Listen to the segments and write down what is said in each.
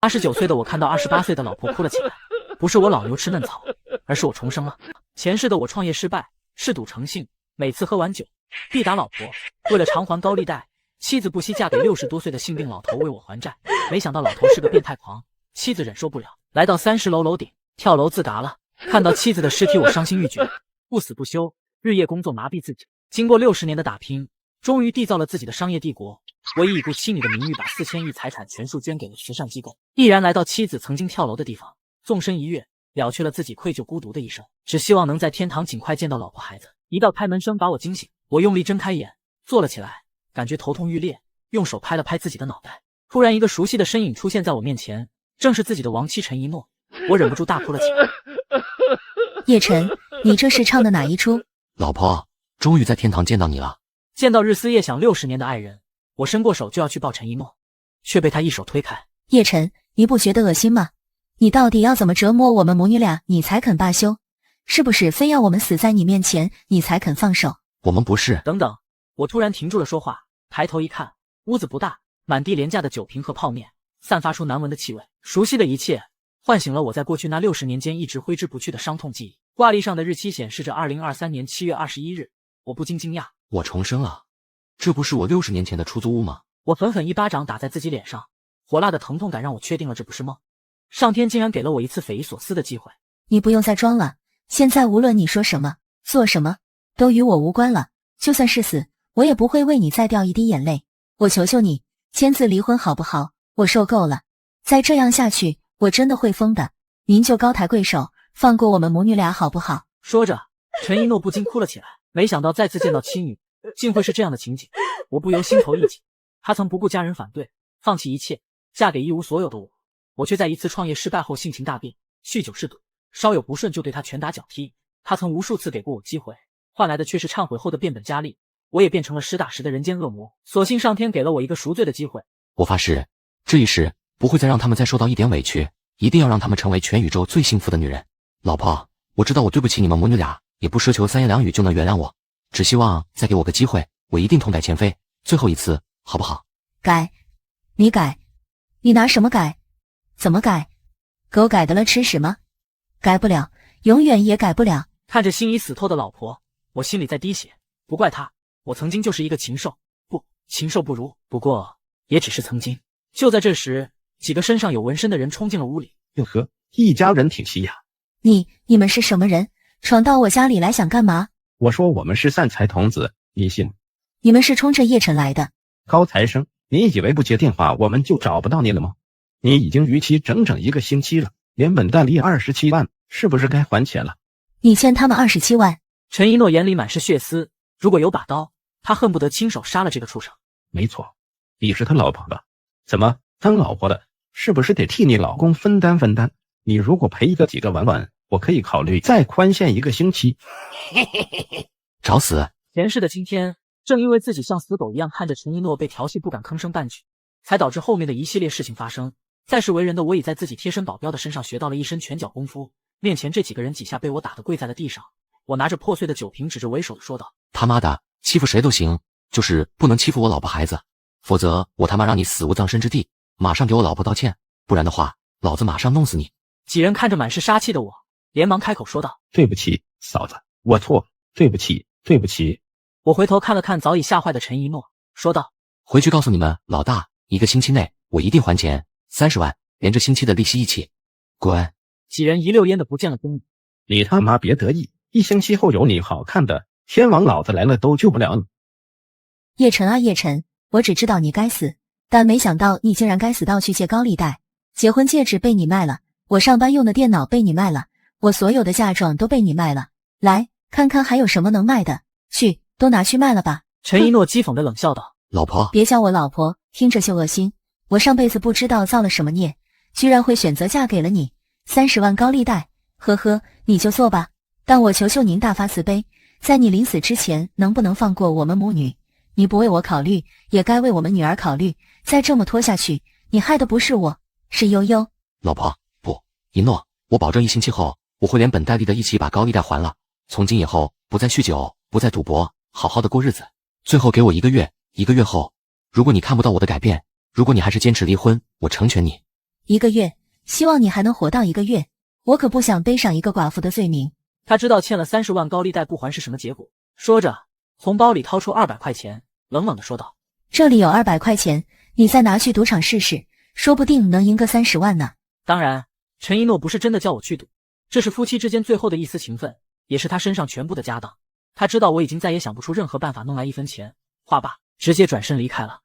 29岁的我看到28岁的老婆哭了起来，不是我老牛吃嫩草，而是我重生了。前世的我创业失败，嗜赌成性，每次喝完酒必打老婆。为了偿还高利贷，妻子不惜嫁给60多岁的性病老头为我还债。没想到老头是个变态狂，妻子忍受不了，来到30楼楼顶跳楼自嘎了。看到妻子的尸体，我伤心欲绝，不死不休，日夜工作麻痹自己。经过60年的打拼，终于缔造了自己的商业帝国。我以已故妻女的名誉把4000亿财产全数捐给了慈善机构，毅然来到妻子曾经跳楼的地方，纵身一跃，了却了自己愧疚孤独的一生，只希望能在天堂尽快见到老婆孩子。一道开门声把我惊醒，我用力睁开眼，坐了起来，感觉头痛欲裂，用手拍了拍自己的脑袋。突然一个熟悉的身影出现在我面前，正是自己的亡妻陈一诺，我忍不住大哭了起来。叶晨，你这是唱的哪一出？老婆，终于在天堂见到你了。见到日思夜想60年的爱人，我伸过手就要去抱陈一诺，却被他一手推开。叶晨，你不觉得恶心吗？你到底要怎么折磨我们母女俩，你才肯罢休？是不是非要我们死在你面前，你才肯放手？我们不是……等等，我突然停住了说话，抬头一看，屋子不大，满地廉价的酒瓶和泡面，散发出难闻的气味。熟悉的一切唤醒了我在过去那60年间一直挥之不去的伤痛记忆。挂历上的日期显示着2023年7月21日，我不禁惊讶，我重生了，这不是我60年前的出租屋吗？我狠狠一巴掌打在自己脸上，火辣的疼痛感让我确定了这不是梦。上天竟然给了我一次匪夷所思的机会。你不用再装了，现在无论你说什么做什么都与我无关了，就算是死，我也不会为你再掉一滴眼泪。我求求你，签字离婚好不好？我受够了，再这样下去我真的会疯的。您就高抬贵手，放过我们母女俩好不好？说着，陈一诺不禁哭了起来。没想到再次见到妻女，竟会是这样的情景，我不由心头一紧。他曾不顾家人反对，放弃一切，嫁给一无所有的我却在一次创业失败后性情大变，酗酒嗜赌，稍有不顺就对他拳打脚踢。他曾无数次给过我机会，换来的却是忏悔后的变本加厉，我也变成了实打实的人间恶魔。所幸上天给了我一个赎罪的机会。我发誓，这一世不会再让他们再受到一点委屈，一定要让他们成为全宇宙最幸福的女人。老婆，我知道我对不起你们母女俩，也不奢求3言2语就能原谅我，只希望再给我个机会，我一定痛改前非，最后一次，好不好？改？你改？你拿什么改？怎么改？狗改得了吃屎吗？改不了，永远也改不了。看着心已死透的老婆，我心里在滴血。不怪他，我曾经就是一个禽兽，不，禽兽不如，不过也只是曾经。就在这时，几个身上有纹身的人冲进了屋里。哟呵，一家人挺齐呀。你们是什么人？闯到我家里来想干嘛？我说我们是散财童子，你信？你们是冲着叶晨来的。高材生，你以为不接电话我们就找不到你了吗？你已经逾期整整1个星期了，连本带利27万，是不是该还钱了？你欠他们27万。陈一诺眼里满是血丝，如果有把刀，他恨不得亲手杀了这个畜生。没错，你是他老婆吧？怎么当老婆的是不是得替你老公分担分担？你如果赔个几个万万，我可以考虑再宽限1个星期。找死！前世的今天，正因为自己像死狗一样看着陈一诺被调戏不敢吭声半句，才导致后面的一系列事情发生。在世为人的我已在自己贴身保镖的身上学到了一身拳脚功夫，面前这几个人几下被我打得跪在了地上。我拿着破碎的酒瓶指着为首的说道：他妈的，欺负谁都行，就是不能欺负我老婆孩子，否则我他妈让你死无葬身之地，马上给我老婆道歉，不然的话老子马上弄死你。几人看着满是杀气的我，连忙开口说道：对不起嫂子，我错，对不起对不起。我回头看了看早已吓坏的陈一诺，说道：回去告诉你们老大，1个星期内我一定还钱，30万，连着星期的利息一起。滚！几人一溜烟的不见了踪影。你他妈别得意，1星期后有你好看的，天王老子来了都救不了你。叶晨啊叶晨，我只知道你该死，但没想到你竟然该死到去借高利贷。结婚戒指被你卖了，我上班用的电脑被你卖了，我所有的嫁妆都被你卖了。来，看看还有什么能卖的，去，都拿去卖了吧。陈一诺讥讽的冷笑道：老婆，别叫我老婆，听着就恶心。我上辈子不知道造了什么孽，居然会选择嫁给了你。30万高利贷，呵呵，你就做吧。但我求求您大发慈悲，在你临死之前，能不能放过我们母女？你不为我考虑，也该为我们女儿考虑。再这么拖下去，你害的不是我，是悠悠。老婆，不，一诺，我保证1星期后，我会连本带利的一起把高利贷还了。从今以后，不再酗酒，不再赌博，好好的过日子。最后给我1个月，1个月后，如果你看不到我的改变，如果你还是坚持离婚，我成全你。1个月，希望你还能活到1个月。我可不想背上一个寡妇的罪名。他知道欠了30万高利贷不还是什么结果，说着，从包里掏出200块钱，冷冷地说道：“这里有200块钱，你再拿去赌场试试，说不定能赢个30万呢。”当然，陈一诺不是真的叫我去赌，这是夫妻之间最后的一丝情分，也是他身上全部的家当。他知道我已经再也想不出任何办法弄来1分钱，话罢，直接转身离开了。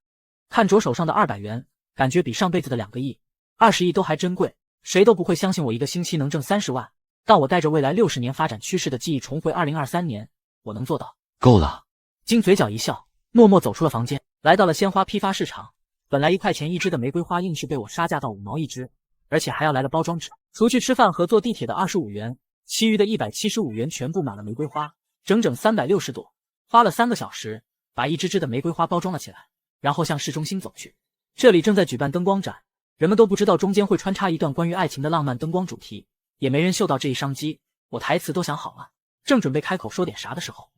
看着手上的200元，感觉比上辈子的2个亿、20亿都还珍贵。谁都不会相信我1个星期能挣30万，但我带着未来60年发展趋势的记忆重回2023年，我能做到。够了。金嘴角一笑，默默走出了房间，来到了鲜花批发市场。本来1块钱一支的玫瑰花，硬是被我杀价到5毛一支，而且还要来了包装纸。除去吃饭和坐地铁的25元，其余的175元全部买了玫瑰花，整整360朵，花了3个小时，把一支支的玫瑰花包装了起来，然后向市中心走去。这里正在举办灯光展，人们都不知道中间会穿插一段关于爱情的浪漫灯光主题，也没人嗅到这一商机。我台词都想好了，正准备开口说点啥的时候，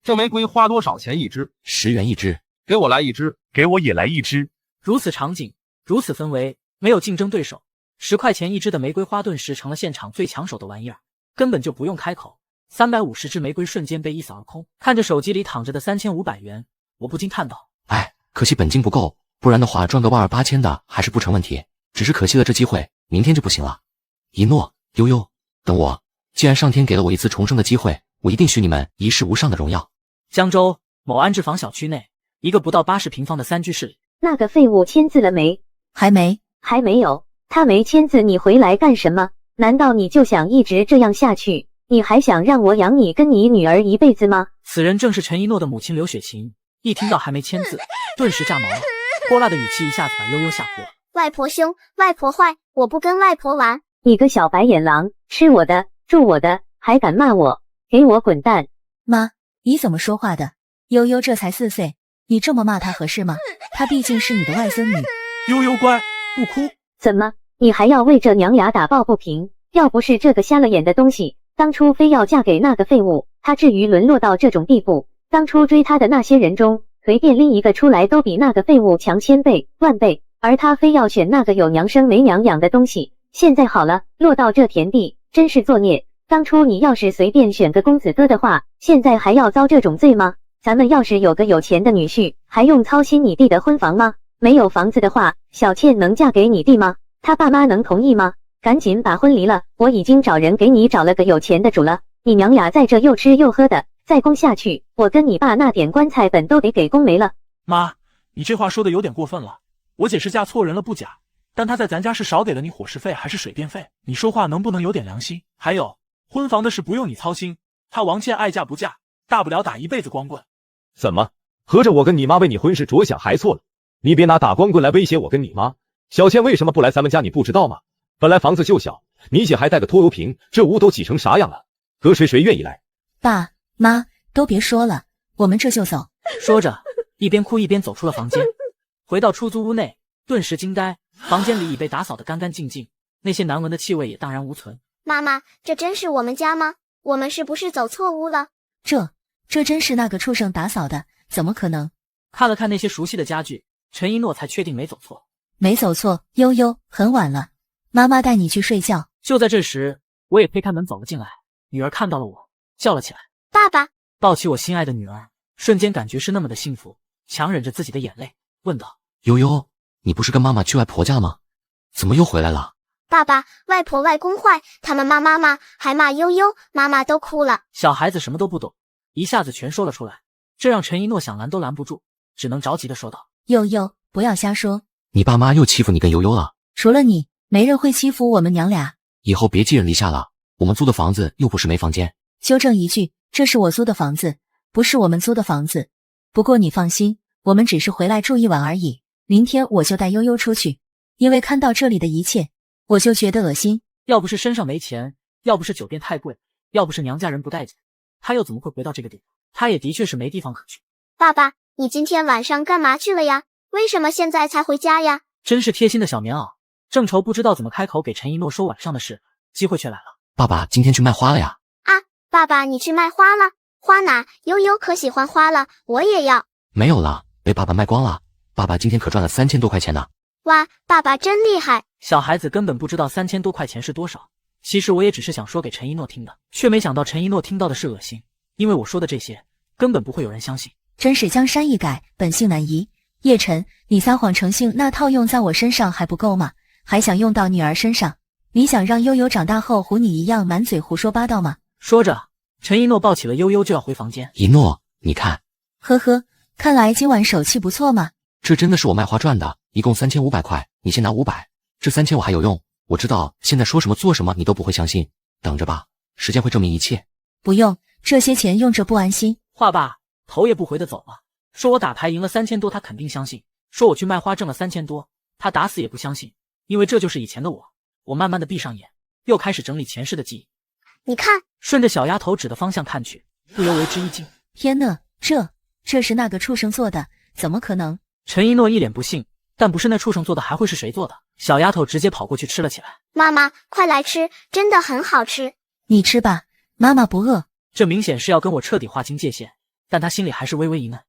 这玫瑰花多少钱一支？10元一支。给我来1支。给我也来1支。如此场景，如此氛围，没有竞争对手，10块钱一支的玫瑰花顿时成了现场最抢手的玩意儿，根本就不用开口，350支玫瑰瞬间被一扫而空。看着手机里躺着的3500元，我不禁叹道：“哎，可惜本金不够，不然的话赚个128千的还是不成问题。只是可惜了这机会，明天就不行了。”一诺，悠悠，等我，既然上天给了我一次重生的机会，我一定许你们一世无上的荣耀。江州某安置房小区内，一个不到80平方的3居室里，那个废物签字了没？还没。还没有。他没签字，你回来干什么？难道你就想一直这样下去？你还想让我养你跟你女儿一辈子吗？此人正是陈一诺的母亲刘雪琴，一听到还没签字，顿时炸毛了，泼辣的语气一下子把悠悠吓哭了。外婆凶，外婆坏，我不跟外婆玩。你个小白眼狼，吃我的，住我的，还敢骂我，给我滚蛋！妈，你怎么说话的？悠悠这才4岁，你这么骂她合适吗？她毕竟是你的外孙女。悠悠乖，不哭。怎么，你还要为这娘俩打抱不平？要不是这个瞎了眼的东西，当初非要嫁给那个废物，她至于沦落到这种地步？当初追她的那些人中，随便拎一个出来都比那个废物强1000倍、万倍，而她非要选那个有娘生没娘养的东西。现在好了，落到这田地，真是作孽。当初你要是随便选个公子哥的话，现在还要遭这种罪吗？咱们要是有个有钱的女婿，还用操心你弟的婚房吗？没有房子的话，小倩能嫁给你弟吗？他爸妈能同意吗？赶紧把婚离了，我已经找人给你找了个有钱的主了。你娘俩在这又吃又喝的，再供下去，我跟你爸那点棺材本都得给供没了。妈，你这话说的有点过分了。我姐是嫁错人了不假，但她在咱家是少给了你伙食费还是水电费？你说话能不能有点良心？还有，婚房的事不用你操心，她王倩爱嫁不嫁，大不了打一辈子光棍。怎么，合着我跟你妈为你婚事着想还错了？你别拿打光棍来威胁我跟你妈。小倩为什么不来咱们家你不知道吗？本来房子就小，你姐还带个拖油瓶，这屋都挤成啥样了？搁谁愿意来？爸妈都别说了，我们这就走。说着，一边哭一边走出了房间。回到出租屋内，顿时惊呆，房间里已被打扫得干干净净，那些难闻的气味也荡然无存。妈妈，这真是我们家吗？我们是不是走错屋了？这真是那个畜生打扫的，怎么可能？看了看那些熟悉的家具，陈一诺才确定没走错。没走错，悠悠，很晚了，妈妈带你去睡觉。就在这时，我也推开门走了进来，女儿看到了我，叫了起来：“爸爸！”抱起我心爱的女儿，瞬间感觉是那么的幸福，强忍着自己的眼泪，问道：“悠悠，你不是跟妈妈去外婆家了吗？怎么又回来了？”爸爸，外婆外公坏，他们骂妈妈，还骂悠悠，妈妈都哭了。小孩子什么都不懂，一下子全说了出来，这让陈一诺想拦都拦不住，只能着急的说道：“悠悠，不要瞎说，你爸妈又欺负你跟悠悠了？除了你，没人会欺负我们娘俩。以后别寄人篱下了，我们租的房子又不是没房间。”纠正一句，这是我租的房子，不是我们租的房子。不过你放心，我们只是回来住一晚而已，明天我就带悠悠出去，因为看到这里的一切，我就觉得恶心。要不是身上没钱，要不是酒店太贵，要不是娘家人不待见，他又怎么会回到这个地方？他也的确是没地方可去。爸爸，你今天晚上干嘛去了呀？为什么现在才回家呀？真是贴心的小棉袄，正愁不知道怎么开口给陈一诺说晚上的事，机会却来了。爸爸今天去卖花了呀。啊，爸爸你去卖花了？花哪？悠悠可喜欢花了，我也要。没有了，被爸爸卖光了。爸爸今天可赚了3000多块钱呢。哇，爸爸真厉害！小孩子根本不知道3000多块钱是多少。其实我也只是想说给陈一诺听的，却没想到陈一诺听到的是恶心，因为我说的这些根本不会有人相信。真是江山易改，本性难移。叶晨，你撒谎成性那套用在我身上还不够吗？还想用到女儿身上？你想让悠悠长大后和你一样满嘴胡说八道吗？说着，陈一诺抱起了悠悠就要回房间。一诺，你看，呵呵，看来今晚手气不错嘛。这真的是我卖花赚的，一共3500块，你先拿500，这3000我还有用。我知道现在说什么做什么你都不会相信，等着吧，时间会证明一切。不用，这些钱用着不安心。话罢，头也不回的走了。说我打牌赢了3000多，他肯定相信；说我去卖花挣了3000多，他打死也不相信，因为这就是以前的我。我慢慢的闭上眼，又开始整理前世的记忆。你看，顺着小丫头指的方向看去，不由为之一惊。天呐，这是那个畜生做的，怎么可能？陈一诺一脸不信，但不是那畜生做的还会是谁做的？小丫头直接跑过去吃了起来。妈妈，快来吃，真的很好吃。你吃吧，妈妈不饿。这明显是要跟我彻底划清界限，但他心里还是微微一闷。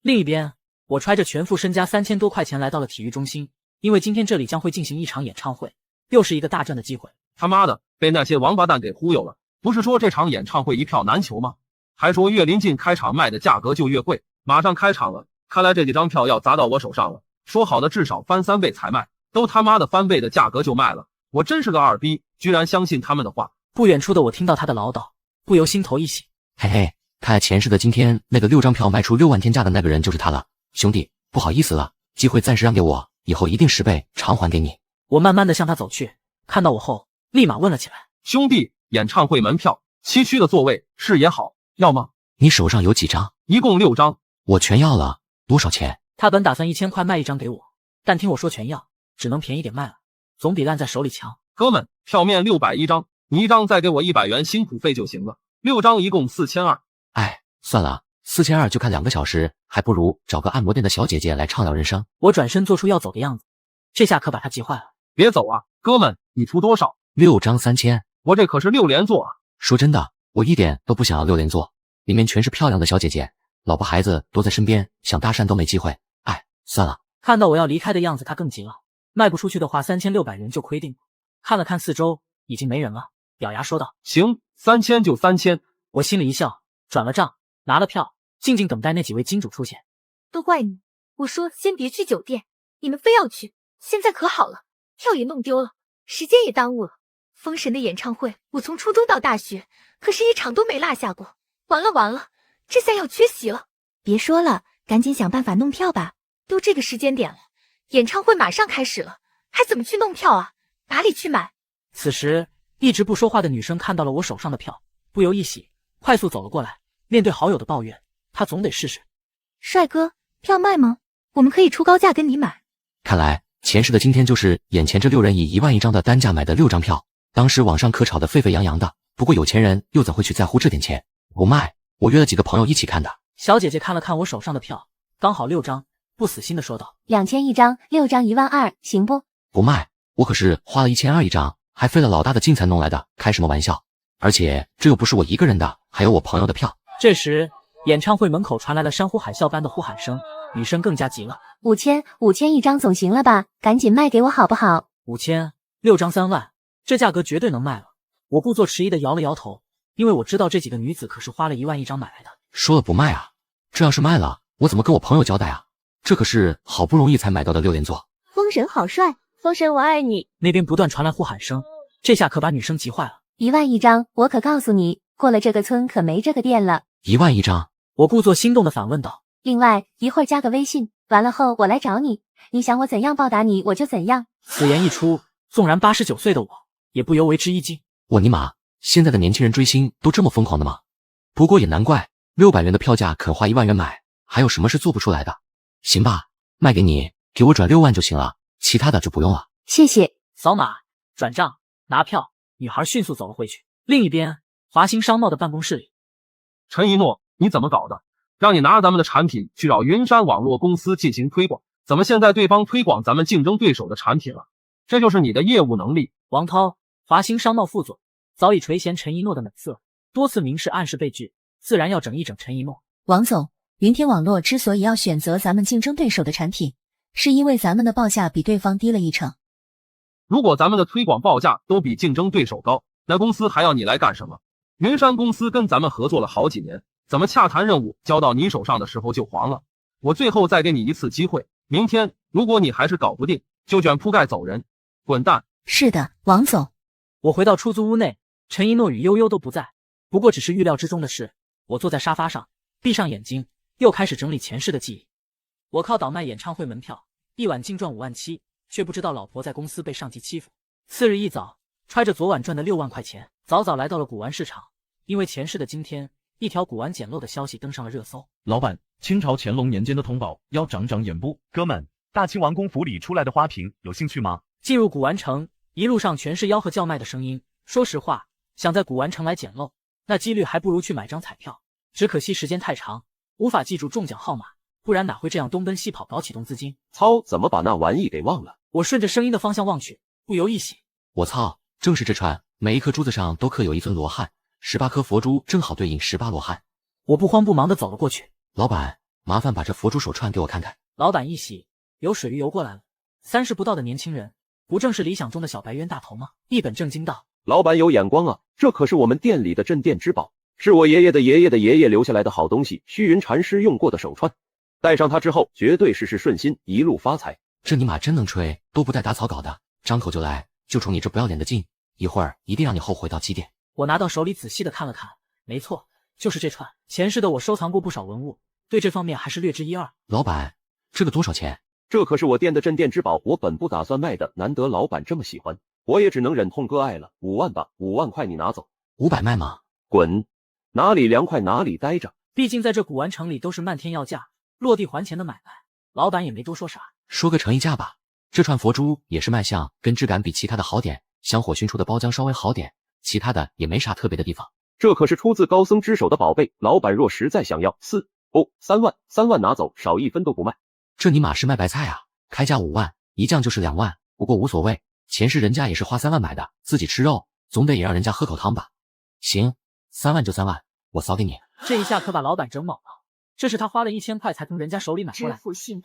另一边，我揣着全副身家3000多块钱来到了体育中心，因为今天这里将会进行一场演唱会，又是一个大赚的机会。他妈的，被那些王八蛋给忽悠了！不是说这场演唱会一票难求吗？还说越临近开场卖的价格就越贵，马上开场了，看来这几张票要砸到我手上了。说好的至少翻3倍才卖，都他妈的翻倍的价格就卖了，我真是个二逼，居然相信他们的话。不远处的我听到他的唠叨，不由心头一喜。嘿嘿，看来前世的今天那个6张票卖出6万天价的那个人就是他了。兄弟，不好意思了，机会暂时让给我，以后一定10倍偿还给你。我慢慢的向他走去，看到我后立马问了起来。兄弟，演唱会门票7区的座位视野好，要吗？你手上有几张？一共6张。我全要了。多少钱？他本打算1000块卖1张给我，但听我说全要，只能便宜点卖了，总比烂在手里强。哥们，票面600一张，你一张再给我100元辛苦费就行了，6张一共4200。哎，算了，4200就看2个小时，还不如找个按摩店的小姐姐来畅聊人生。我转身做出要走的样子，这下可把他急坏了。别走啊，哥们，你出多少？6张3000，我这可是6连坐啊。说真的，我一点都不想要6连坐，里面全是漂亮的小姐姐，老婆孩子都在身边，想搭讪都没机会。哎，算了。看到我要离开的样子，他更急了。卖不出去的话，3600元就亏定了。看了看四周，已经没人了，咬牙说道：行，3000就3000。我心里一笑，转了账，拿了票，静静等待那几位金主出现。都怪你，我说先别去酒店，你们非要去，现在可好了，票也弄丢了，时间也耽误了。封神的演唱会，我从初中到大学，可是一场都没落下过。完了，这下要缺席了。别说了，赶紧想办法弄票吧，都这个时间点了，演唱会马上开始了，还怎么去弄票啊？哪里去买？此时，一直不说话的女生看到了我手上的票，不由一喜，快速走了过来。面对好友的抱怨，她总得试试。帅哥，票卖吗？我们可以出高价跟你买。看来前世的今天就是眼前这6人以1万1张的单价买的6张票。当时网上可吵得沸沸扬扬的，不过有钱人又怎会去在乎这点钱？不卖，我约了几个朋友一起看的。小姐姐看了看我手上的票，刚好6张，不死心的说道：2000一张，6张12000，行不？不卖，我可是花了1200一张，还费了老大的劲才弄来的，开什么玩笑？而且这又不是我一个人的，还有我朋友的票。这时，演唱会门口传来了山呼海啸般的呼喊声，女生更加急了：5000一张总行了吧？赶紧卖给我好不好？5000，6张3万，这价格绝对能卖了。我故作迟疑的摇了摇头，因为我知道这几个女子可是花了1万1张买来的。说了不卖啊，这要是卖了，我怎么跟我朋友交代啊？这可是好不容易才买到的6连座。封神好帅，封神我爱你。那边不断传来呼喊声，这下可把女生急坏了。1万1张，我可告诉你，过了这个村可没这个店了。1万1张，我故作心动的反问道。另外一会儿加个微信，完了后我来找你，你想我怎样报答你，我就怎样。此言一出，纵然89岁的我，也不由为之一惊。我尼玛，现在的年轻人追星都这么疯狂的吗？不过也难怪，600元的票价肯花1万元买，还有什么是做不出来的？行吧，卖给你，给我转6万就行了，其他的就不用了。谢谢。扫码转账拿票，女孩迅速走了回去。另一边，华兴商贸的办公室里，陈一诺，你怎么搞的？让你拿着咱们的产品去找云山网络公司进行推广，怎么现在对方推广咱们竞争对手的产品了？这就是你的业务能力？王涛，华兴商贸副总，早已垂涎陈一诺的美色，多次明示暗示被拒，自然要整一整陈一诺。王总，云天网络之所以要选择咱们竞争对手的产品，是因为咱们的报价比对方低了1成。如果咱们的推广报价都比竞争对手高，那公司还要你来干什么？云山公司跟咱们合作了好几年，怎么洽谈任务交到你手上的时候就黄了？我最后再给你一次机会，明天如果你还是搞不定，就卷铺盖走人，滚蛋！是的，王总。我回到出租屋内，陈一诺与悠悠都不在，不过只是预料之中的事。我坐在沙发上，闭上眼睛，又开始整理前世的记忆。我靠倒卖演唱会门票，一晚净赚5万7，却不知道老婆在公司被上级欺负。次日一早，揣着昨晚赚的6万块钱，早早来到了古玩市场。因为前世的今天，一条古玩捡漏的消息登上了热搜。老板，清朝乾隆年间的通宝要长长眼部。哥们，大清王公府里出来的花瓶，有兴趣吗？进入古玩城，一路上全是吆喝叫卖的声音。说实话，想在古玩城来捡漏，那几率还不如去买张彩票。只可惜时间太长，无法记住中奖号码，不然哪会这样东奔西跑搞启动资金？操，怎么把那玩意给忘了？我顺着声音的方向望去，不由一喜。我操，正是这串，每一颗珠子上都刻有一尊罗汉，18颗佛珠正好对应18罗汉。我不慌不忙地走了过去。老板，麻烦把这佛珠手串给我看看。老板一喜，有水鱼游过来了。30不到的年轻人，不正是理想中的小白冤大头吗？一本正经道：老板有眼光啊，这可是我们店里的镇店之宝，是我爷爷的爷爷的爷爷留下来的好东西，虚云禅师用过的手串，戴上它之后绝对事事顺心，一路发财。这尼玛真能吹，都不带打草稿的，张口就来，就冲你这不要脸的劲，一会儿一定让你后悔到极点。我拿到手里仔细的看了看，没错，就是这串。前世的我收藏过不少文物，对这方面还是略知一二。老板，这个多少钱？这可是我店的镇店之宝，我本不打算卖的，难得老板这么喜欢，我也只能忍痛割爱了。5万吧，5万块你拿走。500卖吗？滚，哪里凉快哪里待着。毕竟在这古玩城里都是漫天要价，落地还钱的买卖，老板也没多说啥。说个诚意价吧。这串佛珠也是卖相跟质感比其他的好点，香火熏出的包浆稍微好点，其他的也没啥特别的地方。这可是出自高僧之手的宝贝，老板若实在想要3万，3万拿走，少1分都不卖。这尼玛是卖白菜啊！开价5万，一降就是2万，不过无所谓，前世人家也是花3万买的，自己吃肉，总得也让人家喝口汤吧。行，3万就3万，我扫给你。这一下可把老板整懵了，这是他花了1000块才从人家手里买过来，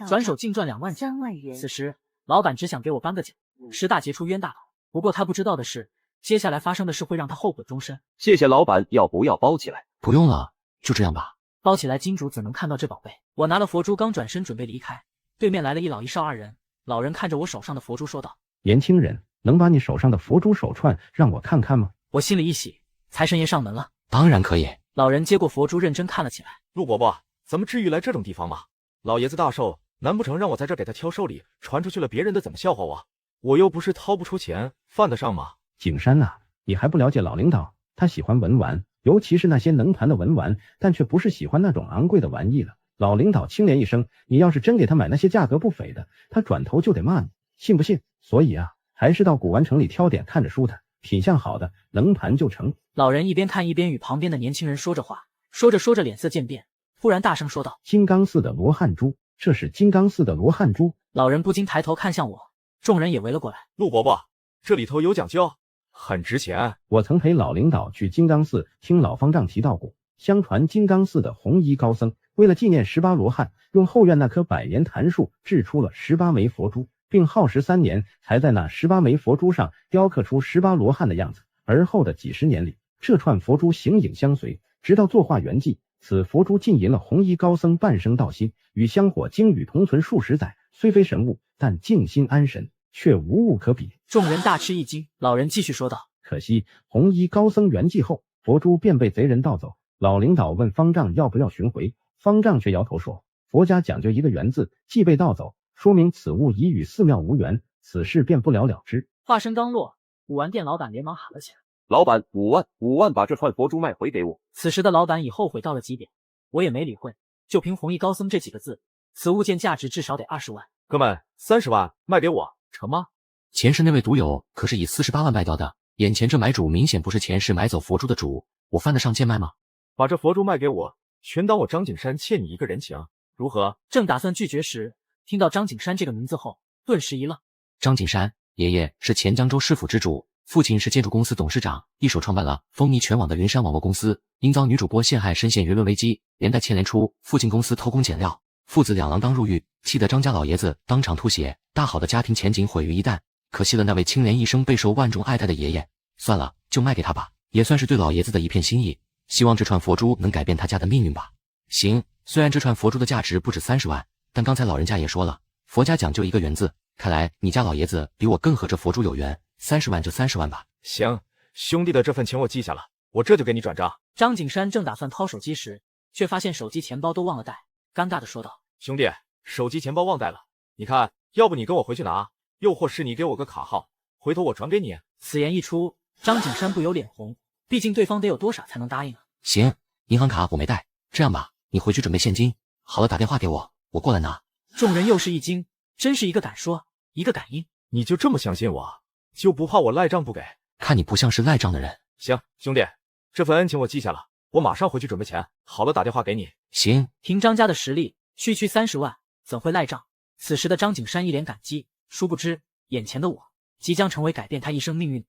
转手净赚2万3万元。此时老板只想给我颁个奖，10大杰出冤大头。不过他不知道的是，接下来发生的事会让他后悔终身。谢谢老板，要不要包起来？不用了，就这样吧。包起来，金主怎能看到这宝贝？我拿了佛珠，刚转身准备离开，对面来了一老一少2人。老人看着我手上的佛珠说道：年轻人，能把你手上的佛珠手串让我看看吗？我心里一喜，财神爷上门了。当然可以。老人接过佛珠，认真看了起来。陆伯伯，咱们至于来这种地方吗？老爷子大寿，难不成让我在这给他挑寿礼，传出去了别人的怎么笑话我？我又不是掏不出钱，犯得上吗？景山啊，你还不了解老领导，他喜欢文玩，尤其是那些能盘的文玩，但却不是喜欢那种昂贵的玩意了。老领导轻言一声，你要是真给他买那些价格不菲的，他转头就得骂你，信不信？所以啊，还是到古玩城里挑点看着舒坦，品相好的，能盘就成。老人一边看一边与旁边的年轻人说着话，说着脸色渐变，忽然大声说道：金刚寺的罗汉珠，这是金刚寺的罗汉珠。老人不禁抬头看向我，众人也围了过来。陆伯伯，这里头有讲究，很值钱。我曾陪老领导去金刚寺听老方丈提到过，相传金刚寺的红衣高僧为了纪念18罗汉，用后院那棵百年檀树制出了18枚佛珠，并耗时3年才在那18枚佛珠上雕刻出18罗汉的样子。而后的几十年里，这串佛珠形影相随，直到作画圆寂，此佛珠浸淫了红衣高僧半生道心，与香火经语同存数十载，虽非神物，但静心安神，却无物可比。众人大吃一惊。老人继续说道：可惜红衣高僧圆寂后，佛珠便被贼人盗走。老领导问方丈要不要寻回，方丈却摇头说，佛家讲究一个缘字，既被盗走，说明此物已与寺庙无缘，此事便不了了之。话声刚落，古玩店老板连忙喊了起来：老板，5万把这串佛珠卖回给我。此时的老板已后悔到了极点，我也没理会，就凭红衣高僧这几个字，此物件价值至少得20万。哥们，30万卖给我，成吗？前世那位赌友可是以48万卖掉的，眼前这买主明显不是前世买走佛珠的主，我犯得上贱卖吗？把这佛珠卖给我，全当我张景山欠你一个人情，如何？正打算拒绝时，听到张景山这个名字后，顿时一愣。张景山爷爷是前江州市府之主，父亲是建筑公司董事长，一手创办了风靡全网的云山网络公司，因遭女主播陷害深陷舆论危机，连带牵连出父亲公司偷工减料，父子2锒铛入狱，气得张家老爷子当场吐血，大好的家庭前景毁于一旦。可惜了那位青年一生备受万众爱戴的爷爷。算了，就卖给他吧，也算是对老爷子的一片心意。希望这串佛珠能改变他家的命运吧。行，虽然这串佛珠的价值不止30万，但刚才老人家也说了，佛家讲究一个缘字，看来你家老爷子比我更和这佛珠有缘，30万就30万吧。行，兄弟的这份情我记下了，我这就给你转账。张景山正打算掏手机时，却发现手机钱包都忘了带，尴尬的说道：兄弟，手机钱包忘带了，你看，要不你跟我回去拿，又或是你给我个卡号，回头我转给你。此言一出，张景山不由脸红，毕竟对方得有多傻才能答应啊。行，银行卡我没带，这样吧，你回去准备现金，好了打电话给我，我过来拿。众人又是一惊，真是一个敢说，一个敢应。你就这么相信我，就不怕我赖账不给？看你不像是赖账的人。行，兄弟，这份恩情我记下了，我马上回去准备钱，好了打电话给你。行，凭张家的实力，区区30万怎会赖账？此时的张景山一脸感激，殊不知眼前的我即将成为改变他一生命运。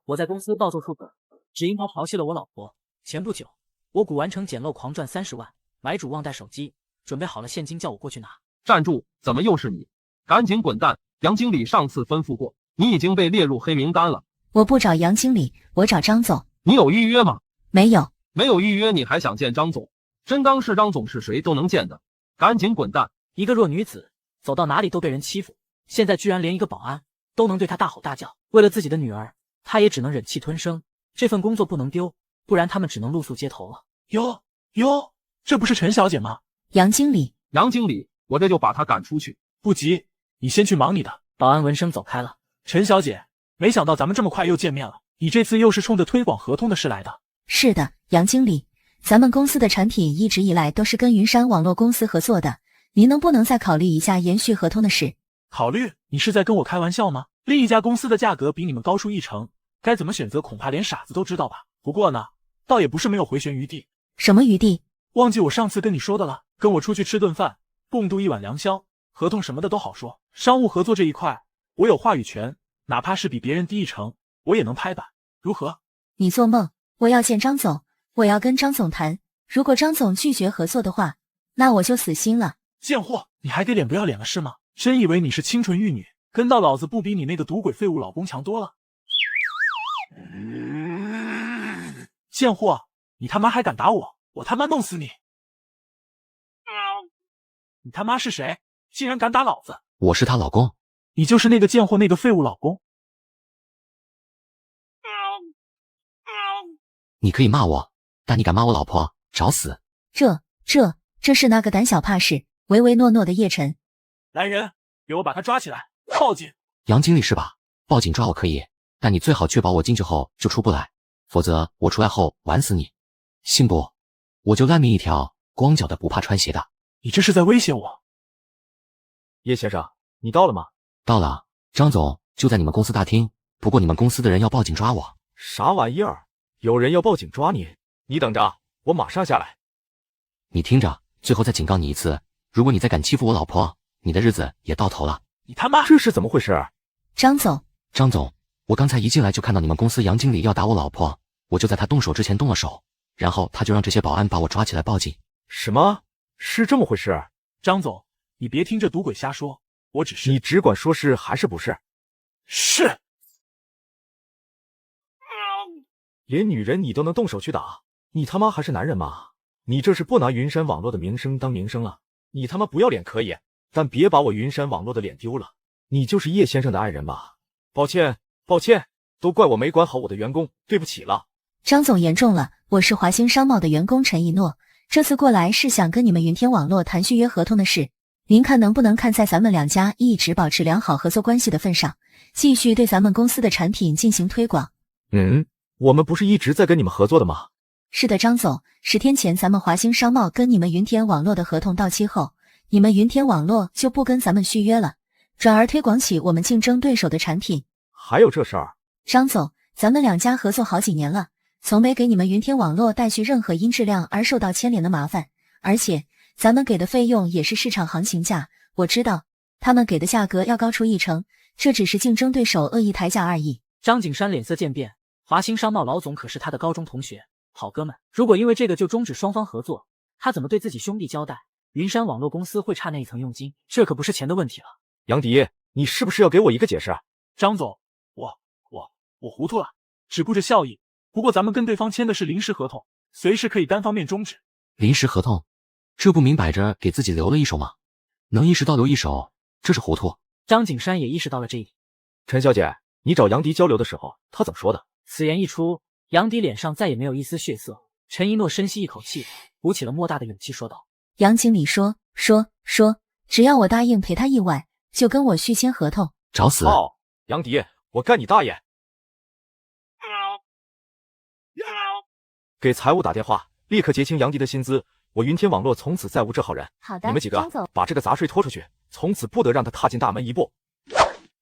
我在公司暴揍出格，只因他调戏了我老婆。前不久，我古玩城捡漏狂赚30万，买主忘带手机，准备好了现金叫我过去拿。站住！怎么又是你？赶紧滚蛋！杨经理上次吩咐过，你已经被列入黑名单了。我不找杨经理，我找张总。你有预约吗？没有。没有预约你还想见张总？真当是张总是谁都能见的？赶紧滚蛋！一个弱女子走到哪里都被人欺负，现在居然连一个保安都能对她大吼大叫。为了自己的女儿，她也只能忍气吞声。这份工作不能丢，不然他们只能露宿街头了。哟，这不是陈小姐吗？杨经理，杨经理，我这就把她赶出去。不急，你先去忙你的。保安闻声走开了。陈小姐，没想到咱们这么快又见面了，你这次又是冲着推广合同的事来的？是的，杨经理，咱们公司的产品一直以来都是跟云山网络公司合作的，您能不能再考虑一下延续合同的事？考虑？你是在跟我开玩笑吗？另一家公司的价格比你们高出1成，该怎么选择恐怕连傻子都知道吧。不过呢，倒也不是没有回旋余地。什么余地？忘记我上次跟你说的了，跟我出去吃顿饭，共度一碗良宵，合同什么的都好说。商务合作这一块，我有话语权，哪怕是比别人低1成，我也能拍板，如何？你做梦！我要见张总，我要跟张总谈。如果张总拒绝合作的话，那我就死心了。贱货，你还给脸不要脸了是吗？真以为你是清纯玉女，跟到老子不比你那个赌鬼废物老公强多了？贱货，你他妈还敢打我，我他妈弄死你！你他妈是谁？竟然敢打老子！我是她老公。你就是那个贱货，那个废物老公？你可以骂我，但你敢骂我老婆，找死！这是那个胆小怕事、唯唯诺诺的叶晨。来人，给我把他抓起来，报警！杨经理是吧？报警抓我可以，但你最好确保我进去后就出不来，否则我出来后玩死你。信不？我就烂命一条，光脚的不怕穿鞋的。你这是在威胁我？叶先生，你到了吗？到了，张总就在你们公司大厅，不过你们公司的人要报警抓我。啥玩意儿？有人要报警抓你？你等着，我马上下来。你听着，最后再警告你一次，如果你再敢欺负我老婆，你的日子也到头了。你他妈这是怎么回事？张总，我刚才一进来就看到你们公司杨经理要打我老婆，我就在他动手之前动了手，然后他就让这些保安把我抓起来报警。什么？是这么回事？张总，你别听这赌鬼瞎说，我只是……你只管说是还是不是？是。连女人你都能动手去打，你他妈还是男人吗？你这是不拿云山网络的名声当名声了？你他妈不要脸可以，但别把我云山网络的脸丢了。你就是叶先生的爱人吧？抱歉，都怪我没管好我的员工，对不起了。张总严重了，我是华兴商贸的员工陈一诺，这次过来是想跟你们云天网络谈续约合同的事，您看能不能看在咱们2家一直保持良好合作关系的份上，继续对咱们公司的产品进行推广。我们不是一直在跟你们合作的吗？是的，张总，10天前咱们华兴商贸跟你们云天网络的合同到期后，你们云天网络就不跟咱们续约了，转而推广起我们竞争对手的产品。还有这事儿？张总，咱们2家合作好几年了，从没给你们云天网络带去任何因质量而受到牵连的麻烦，而且咱们给的费用也是市场行情价，我知道他们给的价格要高出1成，这只是竞争对手恶意抬价而已。张景山脸色渐变，华兴商贸老总可是他的高中同学，好哥们，如果因为这个就终止双方合作，他怎么对自己兄弟交代？云山网络公司会差那一层佣金，这可不是钱的问题了。杨迪，你是不是要给我一个解释？张总，我糊涂了，只顾着效益。不过咱们跟对方签的是临时合同，随时可以单方面终止。临时合同，这不明摆着给自己留了一手吗？能一时倒留一手，这是糊涂。张景山也意识到了这一点。陈小姐，你找杨迪交流的时候，他怎么说的？此言一出，杨迪脸上再也没有一丝血色。陈一诺深吸一口气，鼓起了莫大的勇气说道：杨经理说，只要我答应赔他1万，就跟我续签合同。找死！杨迪，我干你大爷！给财务打电话，立刻结清杨迪的薪资，我云天网络从此再无这号人。好的，你们几个把这个杂碎拖出去，从此不得让他踏进大门一步。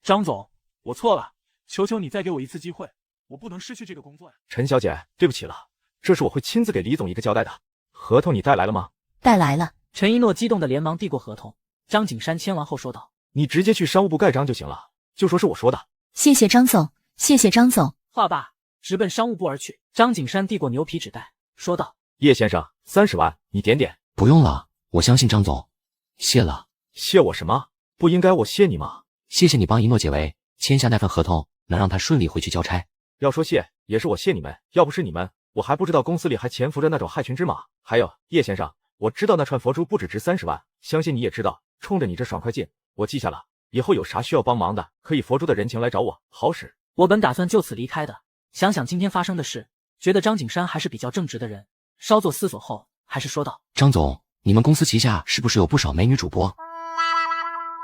张总，我错了，求求你再给我一次机会，我不能失去这个工作呀。陈小姐，对不起了，这是我会亲自给李总一个交代的。合同你带来了吗？带来了。陈一诺激动的连忙递过合同，张景山签完后说道：你直接去商务部盖章就行了，就说是我说的。谢谢张总，谢谢张总。话罢，直奔商务部而去。张景山递过牛皮纸袋，说道：叶先生，30万，你点点。不用了，我相信张总。谢了。谢我什么？不应该我谢你吗？谢谢你帮一诺解围，签下那份合同，能让他顺利回去交差。要说谢，也是我谢你们，要不是你们，我还不知道公司里还潜伏着那种害群之马。还有叶先生，我知道那串佛珠不止值30万，相信你也知道。冲着你这爽快劲，我记下了，以后有啥需要帮忙的，可以佛珠的人情来找我，好使。我本打算就此离开的，想想今天发生的事，觉得张景山还是比较正直的人，稍作思索后，还是说道：张总，你们公司旗下是不是有不少美女主播？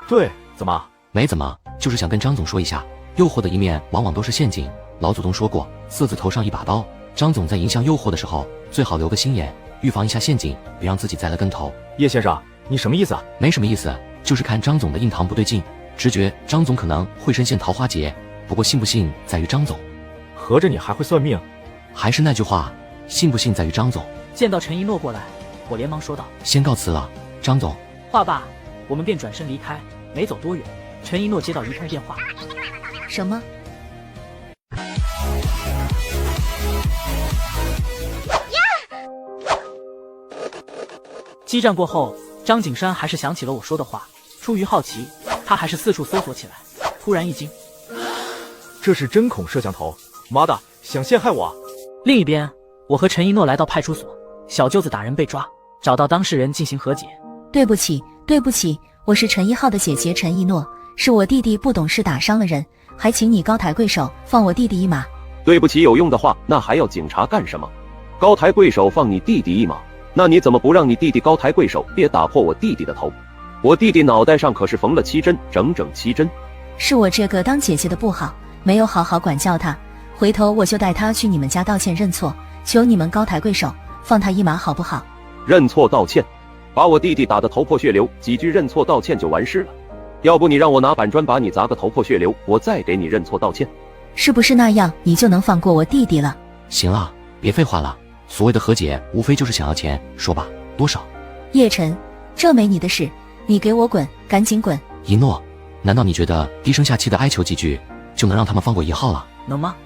对，怎么？没怎么，就是想跟张总说一下，诱惑的一面往往都是陷阱。老祖宗说过，色字头上一把刀。张总在迎向诱惑的时候，最好留个心眼，预防一下陷阱，别让自己栽了跟头。叶先生，你什么意思啊？没什么意思，就是看张总的印堂不对劲，直觉张总可能会深陷桃花劫。不过信不信在于张总。合着你还会算命？还是那句话，信不信在于张总。见到陈一诺过来，我连忙说道：先告辞了，张总。话罢，我们便转身离开。没走多远，陈一诺接到一通电话。什么？激战过后，张景山还是想起了我说的话，出于好奇，他还是四处搜索起来。突然一惊，这是针孔摄像头！妈的，想陷害我！另一边，我和陈一诺来到派出所，小舅子打人被抓，找到当事人进行和解。对不起，我是陈一浩的姐姐陈一诺，是我弟弟不懂事打伤了人，还请你高抬贵手放我弟弟一马。对不起有用的话，那还要警察干什么？高抬贵手放你弟弟一马，那你怎么不让你弟弟高抬贵手，别打破我弟弟的头？我弟弟脑袋上可是缝了7针，整整7针。是我这个当姐姐的不好，没有好好管教他，回头我就带他去你们家道歉认错，求你们高抬贵手放他一马好不好？认错道歉？把我弟弟打得头破血流，几句认错道歉就完事了。要不你让我拿板砖把你砸个头破血流，我再给你认错道歉。是不是那样你就能放过我弟弟了？行了，别废话了，所谓的和解无非就是想要钱，说吧，多少？叶晨，这没你的事，你给我滚，赶紧滚！一诺，难道你觉得低声下气的哀求几句就能让他们放过1号了？能吗？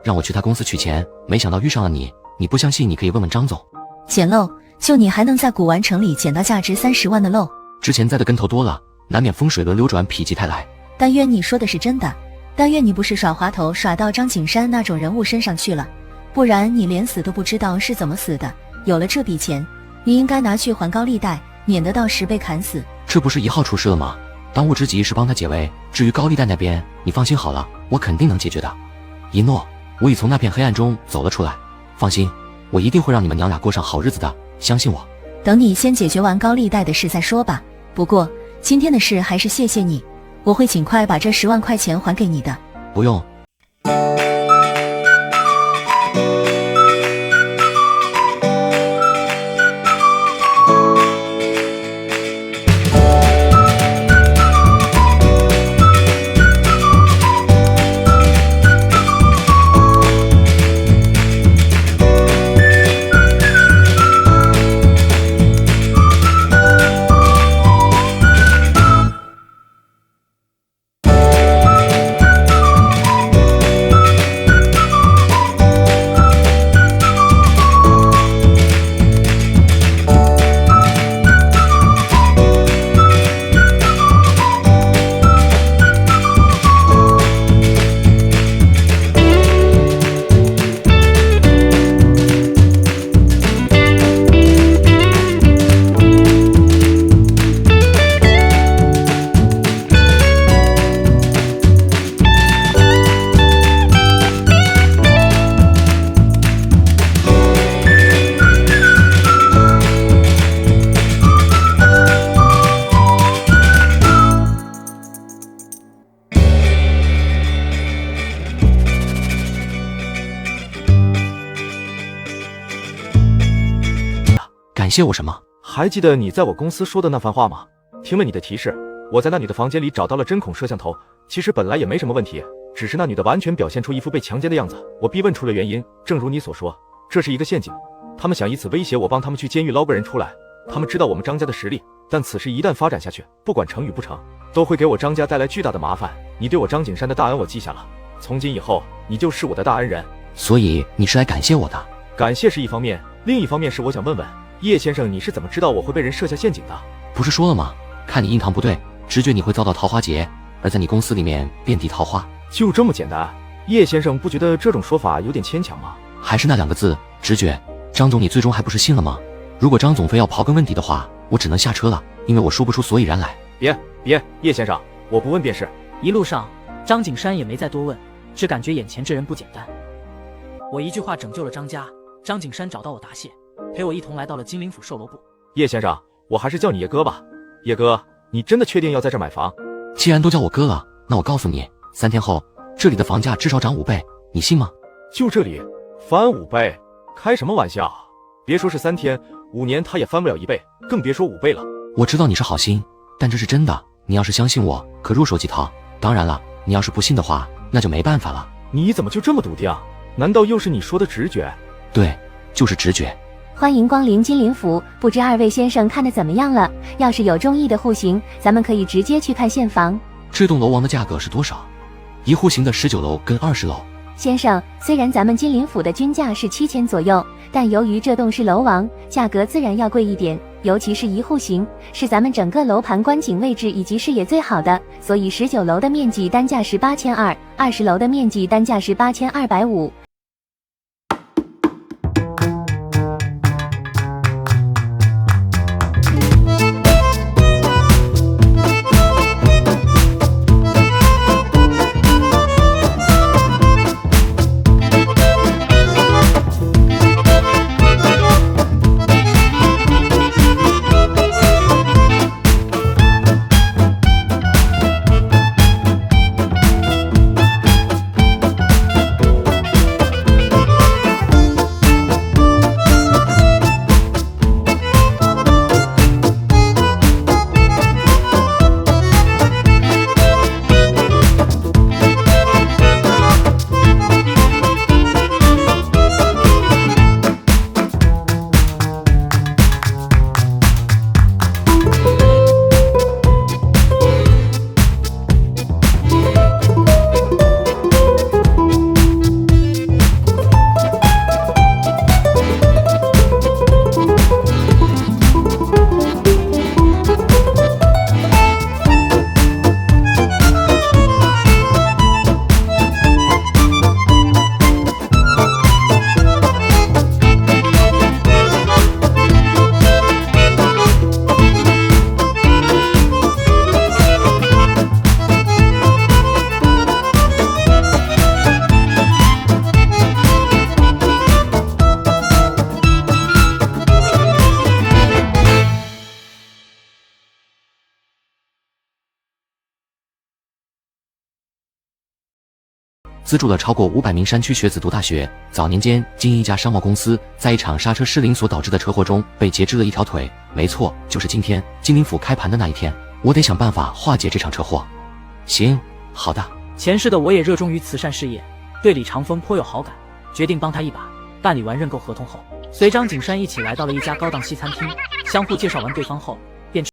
让我去他公司取钱，没想到遇上了你。你不相信，你可以问问张总。捡漏？就你还能在古玩城里捡到价值30万的漏？之前栽的跟头多了，难免风水轮流转，否极泰来。但愿你说的是真的，但愿你不是耍滑头耍到张景山那种人物身上去了，不然你连死都不知道是怎么死的。有了这笔钱，你应该拿去还高利贷，免得到时被砍死。这不是1号出事了吗？当务之急是帮他解围，至于高利贷那边，你放心好了，我肯定能解决的。一诺，我已从那片黑暗中走了出来，放心，我一定会让你们娘俩过上好日子的，相信我。等你先解决完高利贷的事再说吧。不过今天的事还是谢谢你，我会尽快把这10万块钱还给你的。不用。感谢我什么？还记得你在我公司说的那番话吗？听了你的提示，我在那女的房间里找到了针孔摄像头。其实本来也没什么问题，只是那女的完全表现出一副被强奸的样子。我逼问出了原因，正如你所说，这是一个陷阱。他们想以此威胁我帮他们去监狱捞个人出来。他们知道我们张家的实力，但此事一旦发展下去，不管成与不成，都会给我张家带来巨大的麻烦。你对我张景山的大恩我记下了，从今以后你就是我的大恩人。所以你是来感谢我的？感谢是一方面，另一方面是我想问问叶先生，你是怎么知道我会被人设下陷阱的？不是说了吗？看你印堂不对，直觉你会遭到桃花劫，而在你公司里面遍地桃花。就这么简单？叶先生不觉得这种说法有点牵强吗？还是那2个字，直觉。张总，你最终还不是信了吗？如果张总非要刨根问底的话，我只能下车了，因为我说不出所以然来。别，叶先生，我不问便是。一路上，张景山也没再多问，只感觉眼前这人不简单。我一句话拯救了张家，张景山找到我答谢，陪我一同来到了金陵府售楼部。叶先生，我还是叫你叶哥吧。叶哥，你真的确定要在这儿买房？既然都叫我哥了，那我告诉你，3天后这里的房价至少涨5倍，你信吗？就这里翻5倍？开什么玩笑！别说是3天，5年他也翻不了1倍，更别说5倍了。我知道你是好心，但这是真的，你要是相信我，可入手即逃。当然了，你要是不信的话，那就没办法了。你怎么就这么笃定？难道又是你说的直觉？对，就是直觉。欢迎光临金陵府，不知2位先生看得怎么样了？要是有中意的户型，咱们可以直接去看现房。这栋楼王的价格是多少？1户型的19楼跟20楼。先生，虽然咱们金陵府的均价是7000左右，但由于这栋是楼王，价格自然要贵一点。尤其是1户型，是咱们整个楼盘观景位置以及视野最好的，所以19楼的面积单价是8200，20楼的面积单价是8250。资助了超过500名山区学子读大学。早年间，经营一家商贸公司，在一场刹车失灵所导致的车祸中被截肢了一条腿。没错，就是今天金陵府开盘的那一天。我得想办法化解这场车祸。行，好的。前世的我也热衷于慈善事业，对李长风颇有好感，决定帮他一把。办理完认购合同后，随张景山一起来到了一家高档西餐厅，相互介绍完对方后，便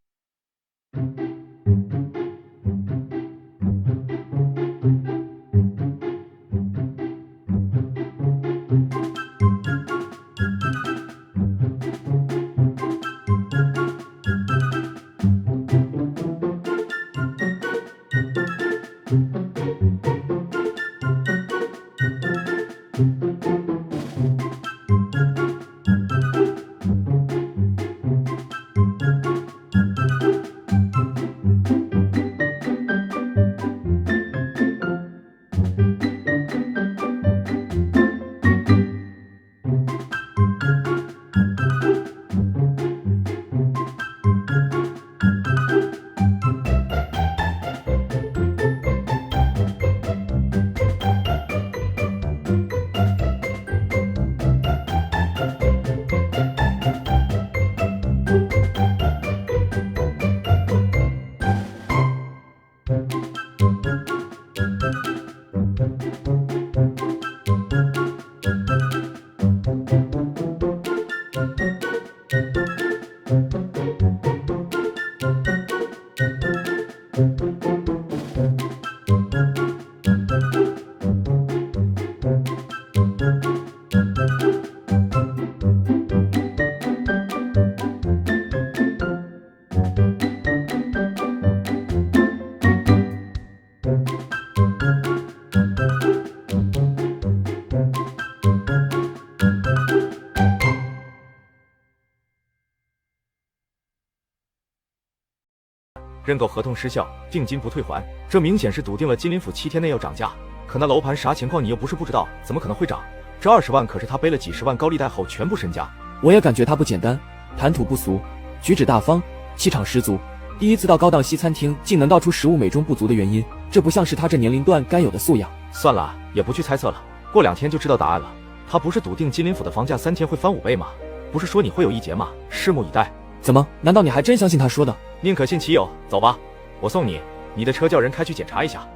认购合同失效，定金不退还，这明显是笃定了金陵府7天内要涨价。可那楼盘啥情况你又不是不知道，怎么可能会涨？这20万可是他背了几10万高利贷后全部身家。我也感觉他不简单，谈吐不俗，举止大方，气场十足。第一次到高档西餐厅竟能道出食物美中不足的原因，这不像是他这年龄段该有的素养。算了，也不去猜测了，过2天就知道答案了。他不是笃定金陵府的房价3天会翻5倍吗？不是说你会有一劫吗？拭目以待。怎么？难道你还真相信他说的？宁可信其有，走吧，我送你。你的车叫人开去检查一下。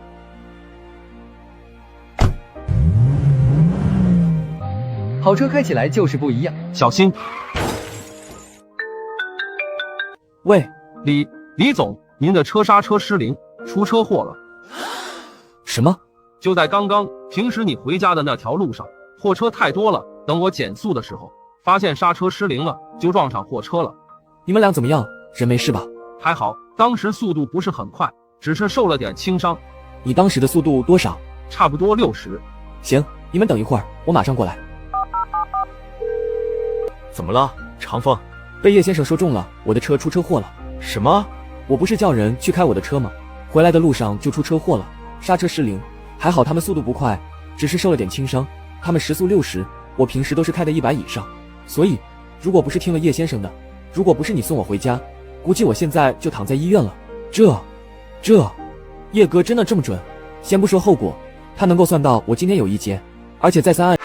好车开起来就是不一样，小心！喂，李总，您的车刹车失灵，出车祸了。什么？就在刚刚，平时你回家的那条路上，货车太多了，等我减速的时候，发现刹车失灵了，就撞上货车了。你们俩怎么样？人没事吧？还好，当时速度不是很快，只是受了点轻伤。你当时的速度多少？差不多60。行，你们等一会儿，我马上过来。怎么了，长风？被叶先生说中了，我的车出车祸了。什么？我不是叫人去开我的车吗？回来的路上就出车祸了，刹车失灵。还好他们速度不快，只是受了点轻伤。他们时速60，我平时都是开的100以上。所以，如果不是听了叶先生的，如果不是你送我回家，估计我现在就躺在医院了。叶哥真的这么准？先不说后果，他能够算到我今天有一劫，而且再三按。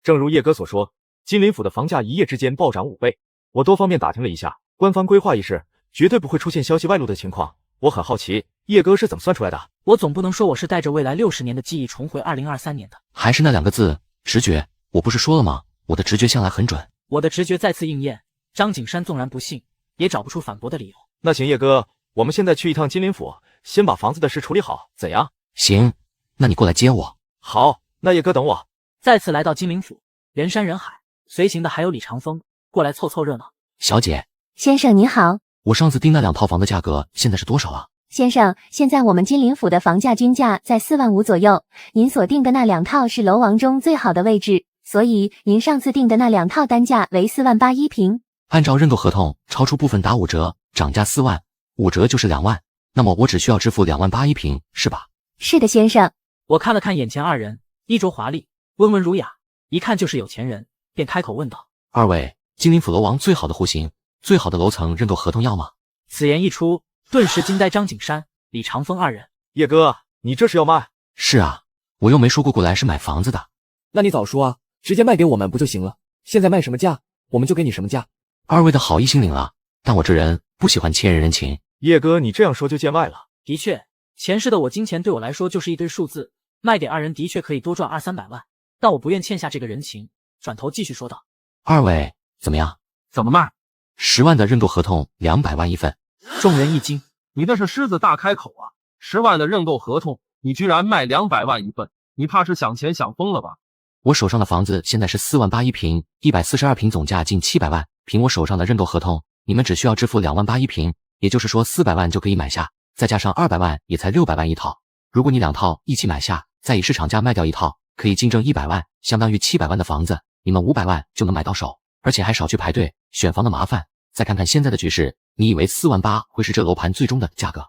正如叶哥所说，金陵府的房价一夜之间暴涨5倍。我多方面打听了一下，官方规划一事，绝对不会出现消息外露的情况。我很好奇，叶哥是怎么算出来的？我总不能说我是带着未来60年的记忆重回2023年的。还是那2个字，直觉。我不是说了吗？我的直觉向来很准。我的直觉再次应验。张景山纵然不信，也找不出反驳的理由。那行，叶哥，我们现在去一趟金陵府，先把房子的事处理好，怎样？行，那你过来接我。好，那叶哥等我。再次来到金陵府，人山人海，随行的还有李长风，过来凑凑热闹。小姐，先生你好，我上次订那2套房的价格现在是多少啊？先生，现在我们金陵府的房价均价在4万5左右，您所订的那2套是楼王中最好的位置，所以您上次订的那2套单价为4万8一平。按照认购合同，超出部分打5折，涨价4万，5折就是2万，那么我只需要支付2万8一平，是吧？是的，先生。我看了看眼前2人，衣着华丽，温文儒雅，一看就是有钱人，便开口问道：二位，金陵府楼王最好的户型，最好的楼层认购合同要吗？此言一出，顿时惊呆张景山、李长风2人。叶哥，你这是要卖？是啊，我又没说过来是买房子的。那你早说啊，直接卖给我们不就行了？现在卖什么价，我们就给你什么价。二位的好意心领了，但我这人不喜欢欠人人情。叶哥，你这样说就见外了。的确，前世的我金钱对我来说就是一堆数字，卖给2人的确可以多赚200-300万，但我不愿欠下这个人情。转头继续说道：二位怎么样？怎么卖？10万的认购合同，200万一份。众人一惊，你这是狮子大开口啊！10万的认购合同，你居然卖200万一份，你怕是想钱想疯了吧？我手上的房子现在是4万8一平，142平总价近700万。凭我手上的认购合同，你们只需要支付2万8一平，也就是说400万就可以买下，再加上200万也才600万一套。如果你2套一起买下，再以市场价卖掉一套，可以净挣100万，相当于700万的房子，你们500万就能买到手，而且还少去排队选房的麻烦。再看看现在的局势，你以为4万8会是这楼盘最终的价格？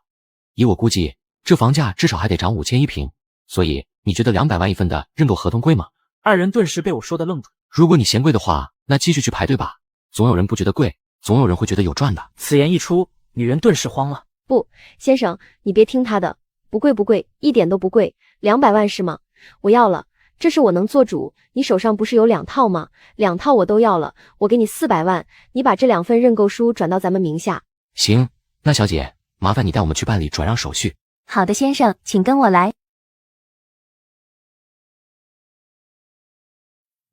以我估计，这房价至少还得涨5000一平。所以你觉得200万一份的认购合同贵吗？2人顿时被我说的愣住。如果你嫌贵的话，那继续去排队吧。总有人不觉得贵，总有人会觉得有赚的。此言一出，女人顿时慌了。不，先生，你别听他的，不贵不贵，一点都不贵。200万是吗？我要了，这是我能做主。你手上不是有2套吗？2套我都要了，我给你400万，你把这2份认购书转到咱们名下。行，那小姐，麻烦你带我们去办理转让手续。好的，先生，请跟我来。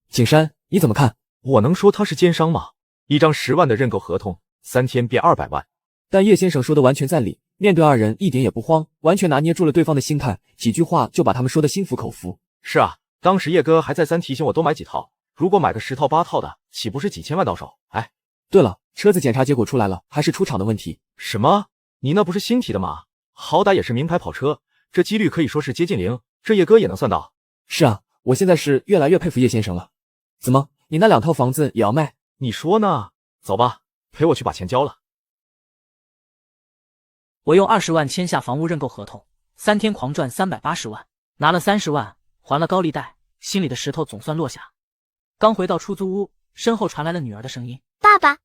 景山，你怎么看？我能说他是奸商吗？一张10万的认购合同，3天变200万。但叶先生说的完全在理，面对2人一点也不慌，完全拿捏住了对方的心态，几句话就把他们说得心服口服。是啊，当时叶哥还再三提醒我多买几套，如果买个10套8套的，岂不是几千万到手？哎，对了，车子检查结果出来了，还是出厂的问题。什么？你那不是新提的吗？好歹也是名牌跑车，这几率可以说是接近0，这叶哥也能算到。是啊，我现在是越来越佩服叶先生了。怎么，你那2套房子也要卖？你说呢？走吧，陪我去把钱交了。我用20万签下房屋认购合同，3天狂赚380万，拿了30万，还了高利贷，心里的石头总算落下。刚回到出租屋，身后传来了女儿的声音：爸爸。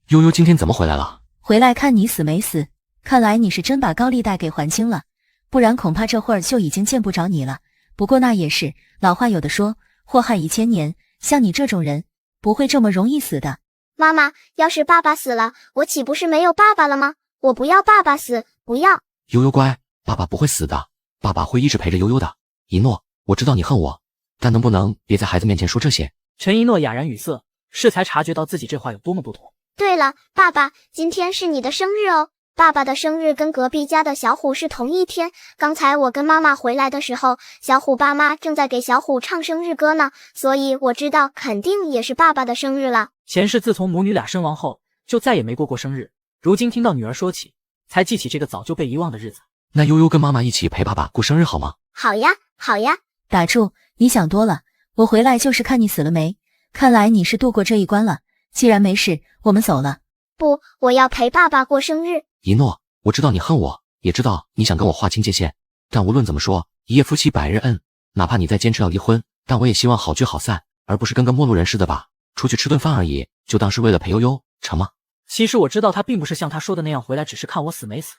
悠悠今天怎么回来了？回来看你死没死，看来你是真把高利贷给还清了，不然恐怕这会儿就已经见不着你了。不过那也是，老话有的说，祸害1000年，像你这种人不会这么容易死的。妈妈，要是爸爸死了，我岂不是没有爸爸了吗？我不要爸爸死，不要。悠悠乖，爸爸不会死的，爸爸会一直陪着悠悠的。一诺，我知道你恨我，但能不能别在孩子面前说这些？陈一诺哑然语塞，适才察觉到自己这话有多么不妥。对了，爸爸，今天是你的生日哦。爸爸的生日跟隔壁家的小虎是同一天，刚才我跟妈妈回来的时候，小虎爸妈正在给小虎唱生日歌呢，所以我知道肯定也是爸爸的生日了。前世自从母女俩身亡后，就再也没过生日，如今听到女儿说起，才记起这个早就被遗忘的日子。那悠悠跟妈妈一起陪爸爸过生日好吗？好呀，好呀。打住，你想多了，我回来就是看你死了没，看来你是度过这一关了。既然没事，我们走了。不，我要陪爸爸过生日。一诺，我知道你恨我，也知道你想跟我划清界限，但无论怎么说，一夜夫妻百日恩，哪怕你再坚持要离婚，但我也希望好聚好散，而不是跟个陌路人似的吧，出去吃顿饭而已，就当是为了陪悠悠，成吗？其实我知道他并不是像他说的那样回来只是看我死没死，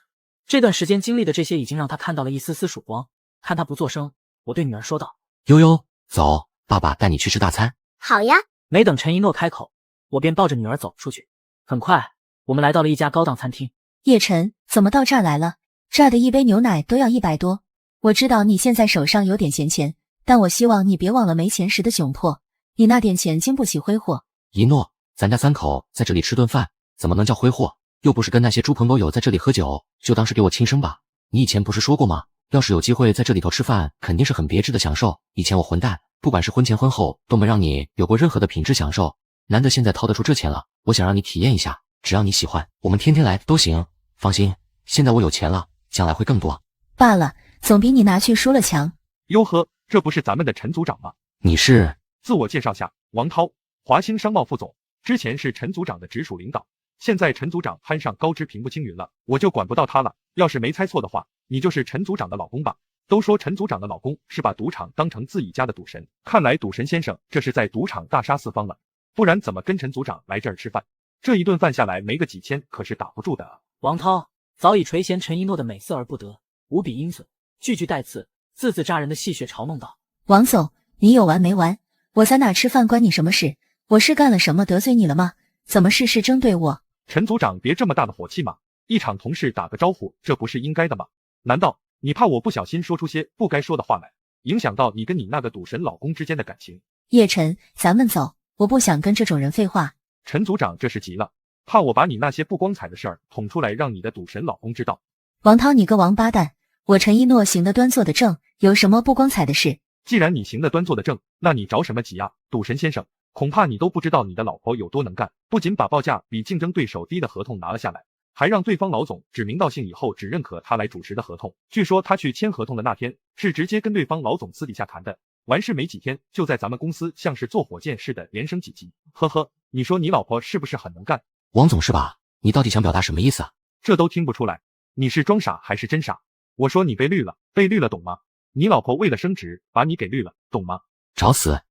这段时间经历的这些已经让他看到了一丝丝曙光。看他不作声，我对女儿说道：悠悠，走，爸爸带你去吃大餐。好呀。没等陈一诺开口，我便抱着女儿走出去。很快，我们来到了一家高档餐厅。叶晨，怎么到这儿来了？这儿的一杯牛奶都要100多。我知道你现在手上有点闲钱，但我希望你别忘了没钱时的窘迫。你那点钱经不起挥霍。一诺，咱家3口在这里吃顿饭，怎么能叫挥霍？又不是跟那些猪朋狗友在这里喝酒，就当是给我庆生吧。你以前不是说过吗？要是有机会在这里头吃饭，肯定是很别致的享受。以前我混蛋，不管是婚前婚后，都没让你有过任何的品质享受。难得现在掏得出这钱了，我想让你体验一下。只要你喜欢，我们天天来都行。放心，现在我有钱了，将来会更多。罢了，总比你拿去输了强。哟呵，这不是咱们的陈组长吗？你是？自我介绍下，王涛，华兴商贸副总，之前是陈组长的直属领导，现在陈组长攀上高枝平步青云了，我就管不到他了。要是没猜错的话，你就是陈组长的老公吧？都说陈组长的老公是把赌场当成自己家的赌神，看来赌神先生这是在赌场大杀四方了，不然怎么跟陈组长来这儿吃饭？这一顿饭下来没个几千可是打不住的啊。王涛早已垂涎陈一诺的美色而不得，无比阴损，句句带刺，字字扎人的戏谑嘲弄道：王总，你有完没完？我在哪吃饭关你什么事？我是干了什么得罪你了吗？怎么事事针对我？陈组长别这么大的火气嘛，一场同事打个招呼，这不是应该的吗？难道你怕我不小心说出些不该说的话来，影响到你跟你那个赌神老公之间的感情？叶晨，咱们走，我不想跟这种人废话。陈组长这是急了，怕我把你那些不光彩的事儿捅出来让你的赌神老公知道。王涛，你个王八蛋，我陈一诺行得端坐得正，有什么不光彩的事？既然你行得端坐得正，那你着什么急啊？赌神先生，恐怕你都不知道你的老婆有多能干，不仅把报价比竞争对手低的合同拿了下来，还让对方老总指名道姓以后只认可他来主持的合同。据说他去签合同的那天是直接跟对方老总私底下谈的，完事没几天就在咱们公司像是坐火箭似的连升几级。呵呵，你说你老婆是不是很能干？王总是吧？你到底想表达什么意思啊？这都听不出来，你是装傻还是真傻？我说你被绿了，被绿了懂吗？你老婆为了升职把你给绿了，懂吗？找死！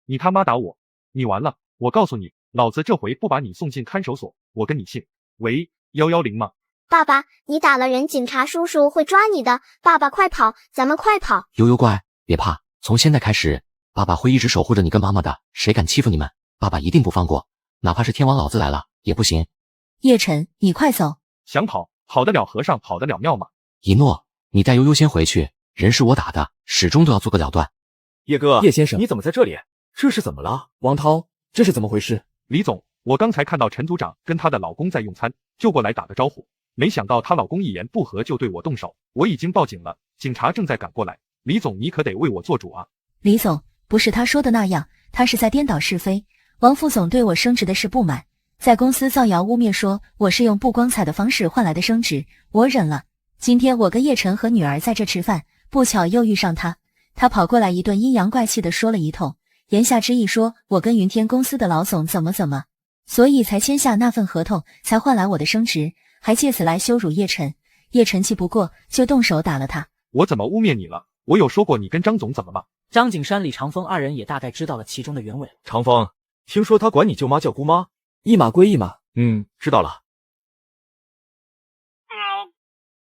你他妈打我，你完了！我告诉你，老子这回不把你送进看守所，我跟你姓。喂，110吗？爸爸，你打了人，警察叔叔会抓你的。爸爸快跑，咱们快跑！悠悠乖，别怕，从现在开始，爸爸会一直守护着你跟妈妈的。谁敢欺负你们，爸爸一定不放过，哪怕是天王老子来了也不行。叶晨，你快走！想跑，跑得了和尚跑得了庙吗？一诺，你带悠悠先回去，人是我打的，始终都要做个了断。叶哥，叶先生，你怎么在这里？这是怎么了？王涛，这是怎么回事？李总，我刚才看到陈组长跟她的老公在用餐，就过来打个招呼，没想到她老公一言不合就对我动手，我已经报警了，警察正在赶过来。李总，你可得为我做主啊！李总，不是他说的那样，他是在颠倒是非。王副总对我升职的事不满，在公司造谣污蔑说我是用不光彩的方式换来的升职，我忍了。今天我跟叶晨和女儿在这吃饭，不巧又遇上他，他跑过来一顿阴阳怪气的说了一通，言下之意说我跟云天公司的老总怎么，所以才签下那份合同，才换来我的升职，还借此来羞辱叶晨。叶晨气不过，就动手打了他。我怎么污蔑你了？我有说过你跟张总怎么吗？张景山、李长风二人也大概知道了其中的原委。长风，听说他管你舅妈叫姑妈？一码归一码。知道了。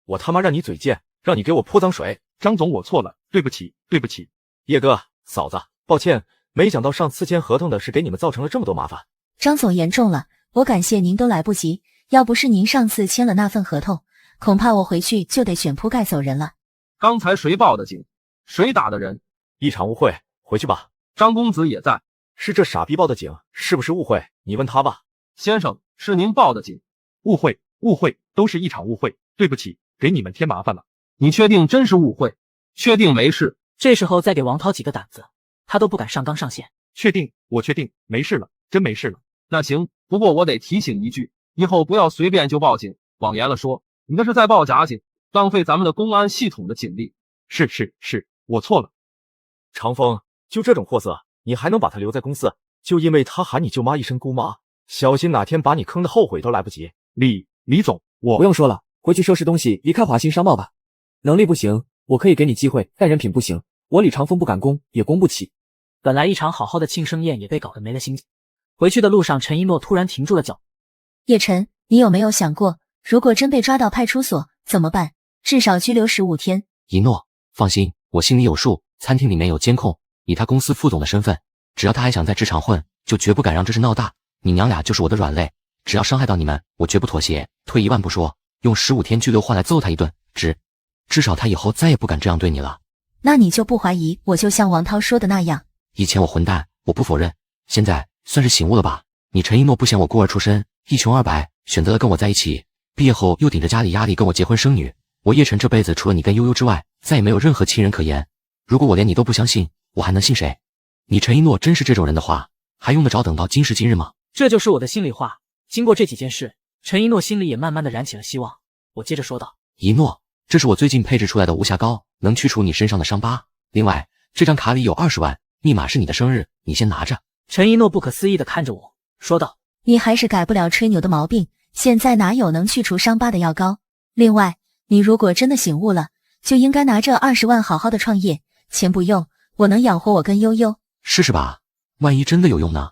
我他妈让你嘴贱，让你给我泼脏水。张总，我错了，对不起，对不起。叶哥，嫂子，抱歉，没想到上次签合同的事给你们造成了这么多麻烦。张总严重了，我感谢您都来不及，要不是您上次签了那份合同，恐怕我回去就得卷铺盖走人了。刚才谁报的警？谁打的人？一场误会，回去吧。张公子也在。是这傻逼报的警，是不是误会？你问他吧。先生，是您报的警。误会，都是一场误会，对不起，给你们添麻烦了。你确定真是误会？确定没事？这时候再给王涛几个胆子，他都不敢上纲上线。确定，我确定，没事了，真没事了。那行，不过我得提醒一句，以后不要随便就报警，谎言了说你那是在报假警，浪费咱们的公安系统的警力。是，我错了。长风，就这种货色，你还能把他留在公司？就因为他喊你舅妈一声姑妈，小心哪天把你坑的后悔都来不及。李总，我不用说了，回去收拾东西，离开华兴商贸吧。能力不行，我可以给你机会，但人品不行，我李长风不敢攻，也攻不起。本来一场好好的庆生宴也被搞得没了心情。回去的路上，陈一诺突然停住了脚。叶晨，你有没有想过，如果真被抓到派出所怎么办？至少拘留15天。一诺，放心，我心里有数，餐厅里面有监控，以他公司副总的身份，只要他还想在职场混，就绝不敢让这事闹大。你娘俩就是我的软肋，只要伤害到你们，我绝不妥协。退1万步说，用15天拘留换来揍他一顿，至少他以后再也不敢这样对你了。那你就不怀疑我就像王涛说的那样？以前我混蛋，我不否认，现在算是醒悟了吧？你陈一诺不嫌我孤儿出身，一穷二白，选择了跟我在一起，毕业后又顶着家里压力跟我结婚生女。我叶晨这辈子除了你跟悠悠之外，再也没有任何亲人可言。如果我连你都不相信，我还能信谁？你陈一诺真是这种人的话，还用得着等到今时今日吗？这就是我的心里话。经过这几件事，陈一诺心里也慢慢的燃起了希望。我接着说道：一诺，这是我最近配置出来的无瑕膏，能去除你身上的伤疤。另外，这张卡里有20万，密码是你的生日，你先拿着。陈一诺不可思议的看着我，说道：你还是改不了吹牛的毛病，现在哪有能去除伤疤的药膏？另外，你如果真的醒悟了，就应该拿这20万好好的创业，钱不用，我能养活我跟悠悠。试试吧，万一真的有用呢？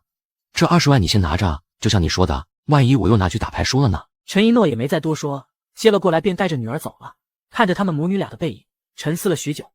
这20万你先拿着，就像你说的，万一我又拿去打牌输了呢？陈一诺也没再多说，接了过来便带着女儿走了。看着他们母女俩的背影，沉思了许久。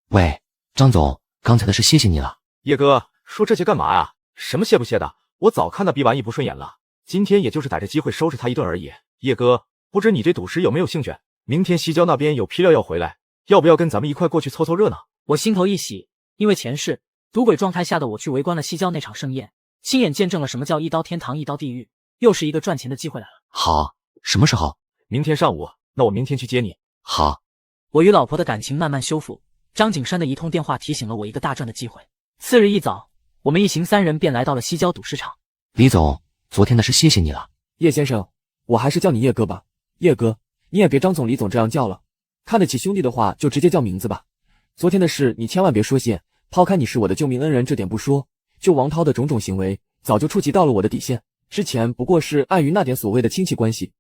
喂，张总，刚才的事谢谢你了。叶哥，说这些干嘛呀？什么谢不谢的？我早看那逼玩意不顺眼了，今天也就是逮着机会收拾他一顿而已。叶哥，不知你对赌石有没有兴趣？明天西郊那边有批料要回来，要不要跟咱们一块过去凑凑热闹？我心头一喜，因为前世赌鬼状态下的我去围观了西郊那场盛宴，亲眼见证了什么叫一刀天堂一刀地狱，又是一个赚钱的机会来了。好，什么时候？明天上午。那我明天去接你。好。我与老婆的感情慢慢修复，张景山的一通电话提醒了我一个大赚的机会。次日一早，我们一行3人便来到了西郊赌市场。李总，昨天的事谢谢你了。叶先生，我还是叫你叶哥吧。叶哥，你也别张总李总这样叫了，看得起兄弟的话就直接叫名字吧。昨天的事你千万别说谢，抛开你是我的救命恩人这点不说，就王涛的种种行为早就触及到了我的底线，之前不过是碍于那点所谓的亲戚关系，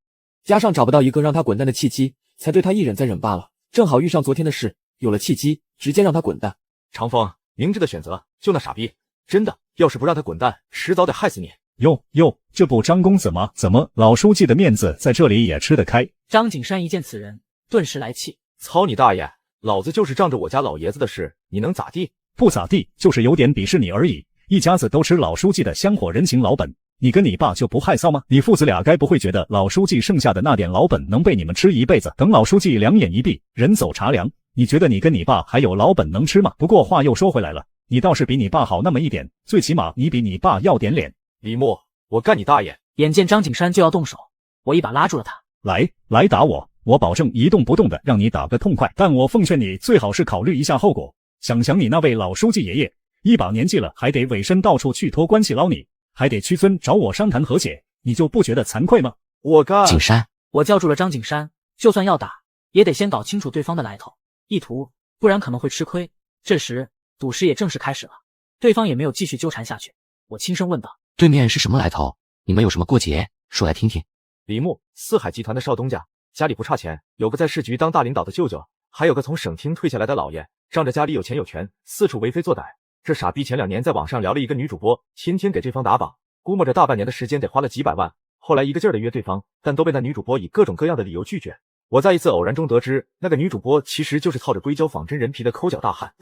加上找不到一个让他滚蛋的契机，才对他一忍再忍罢了。正好遇上昨天的事，有了契机，直接让他滚蛋。长风，明智的选择，就那傻逼，真的，要是不让他滚蛋，迟早得害死你。哟，这不张公子吗？怎么老书记的面子在这里也吃得开？张景山一见此人，顿时来气。操你大爷！老子就是仗着我家老爷子的事，你能咋地？不咋地，就是有点鄙视你而已。一家子都吃老书记的香火人情老本，你跟你爸就不害臊吗？你父子俩该不会觉得老书记剩下的那点老本能被你们吃一辈子？等老书记两眼一闭，人走茶凉，你觉得你跟你爸还有老本能吃吗？不过话又说回来了，你倒是比你爸好那么一点，最起码你比你爸要点脸。李牧，我干你大爷！眼见张景山就要动手，我一把拉住了他。来打我保证一动不动的让你打个痛快。但我奉劝你最好是考虑一下后果。想想你那位老书记爷爷，一把年纪了还得委身到处去托关系捞你，还得屈尊找我商谈和解，你就不觉得惭愧吗？我干！景山，我叫住了张景山，就算要打，也得先搞清楚对方的来头意图，不然可能会吃亏。这时赌石也正式开始了，对方也没有继续纠缠下去。我轻声问道：对面是什么来头？你们有什么过节？说来听听。李牧，四海集团的少东家，家里不差钱，有个在市局当大领导的舅舅，还有个从省厅退下来的老爷，仗着家里有钱有权，四处为非作歹。这傻逼前2年在网上聊了一个女主播，天天给对方打榜，估摸着大半年的时间得花了几百万，后来一个劲儿的约对方，但都被那女主播以各种各样的理由拒绝。我在一次偶然中得知，那个女主播其实就是套着硅胶仿真人皮的抠脚大汉。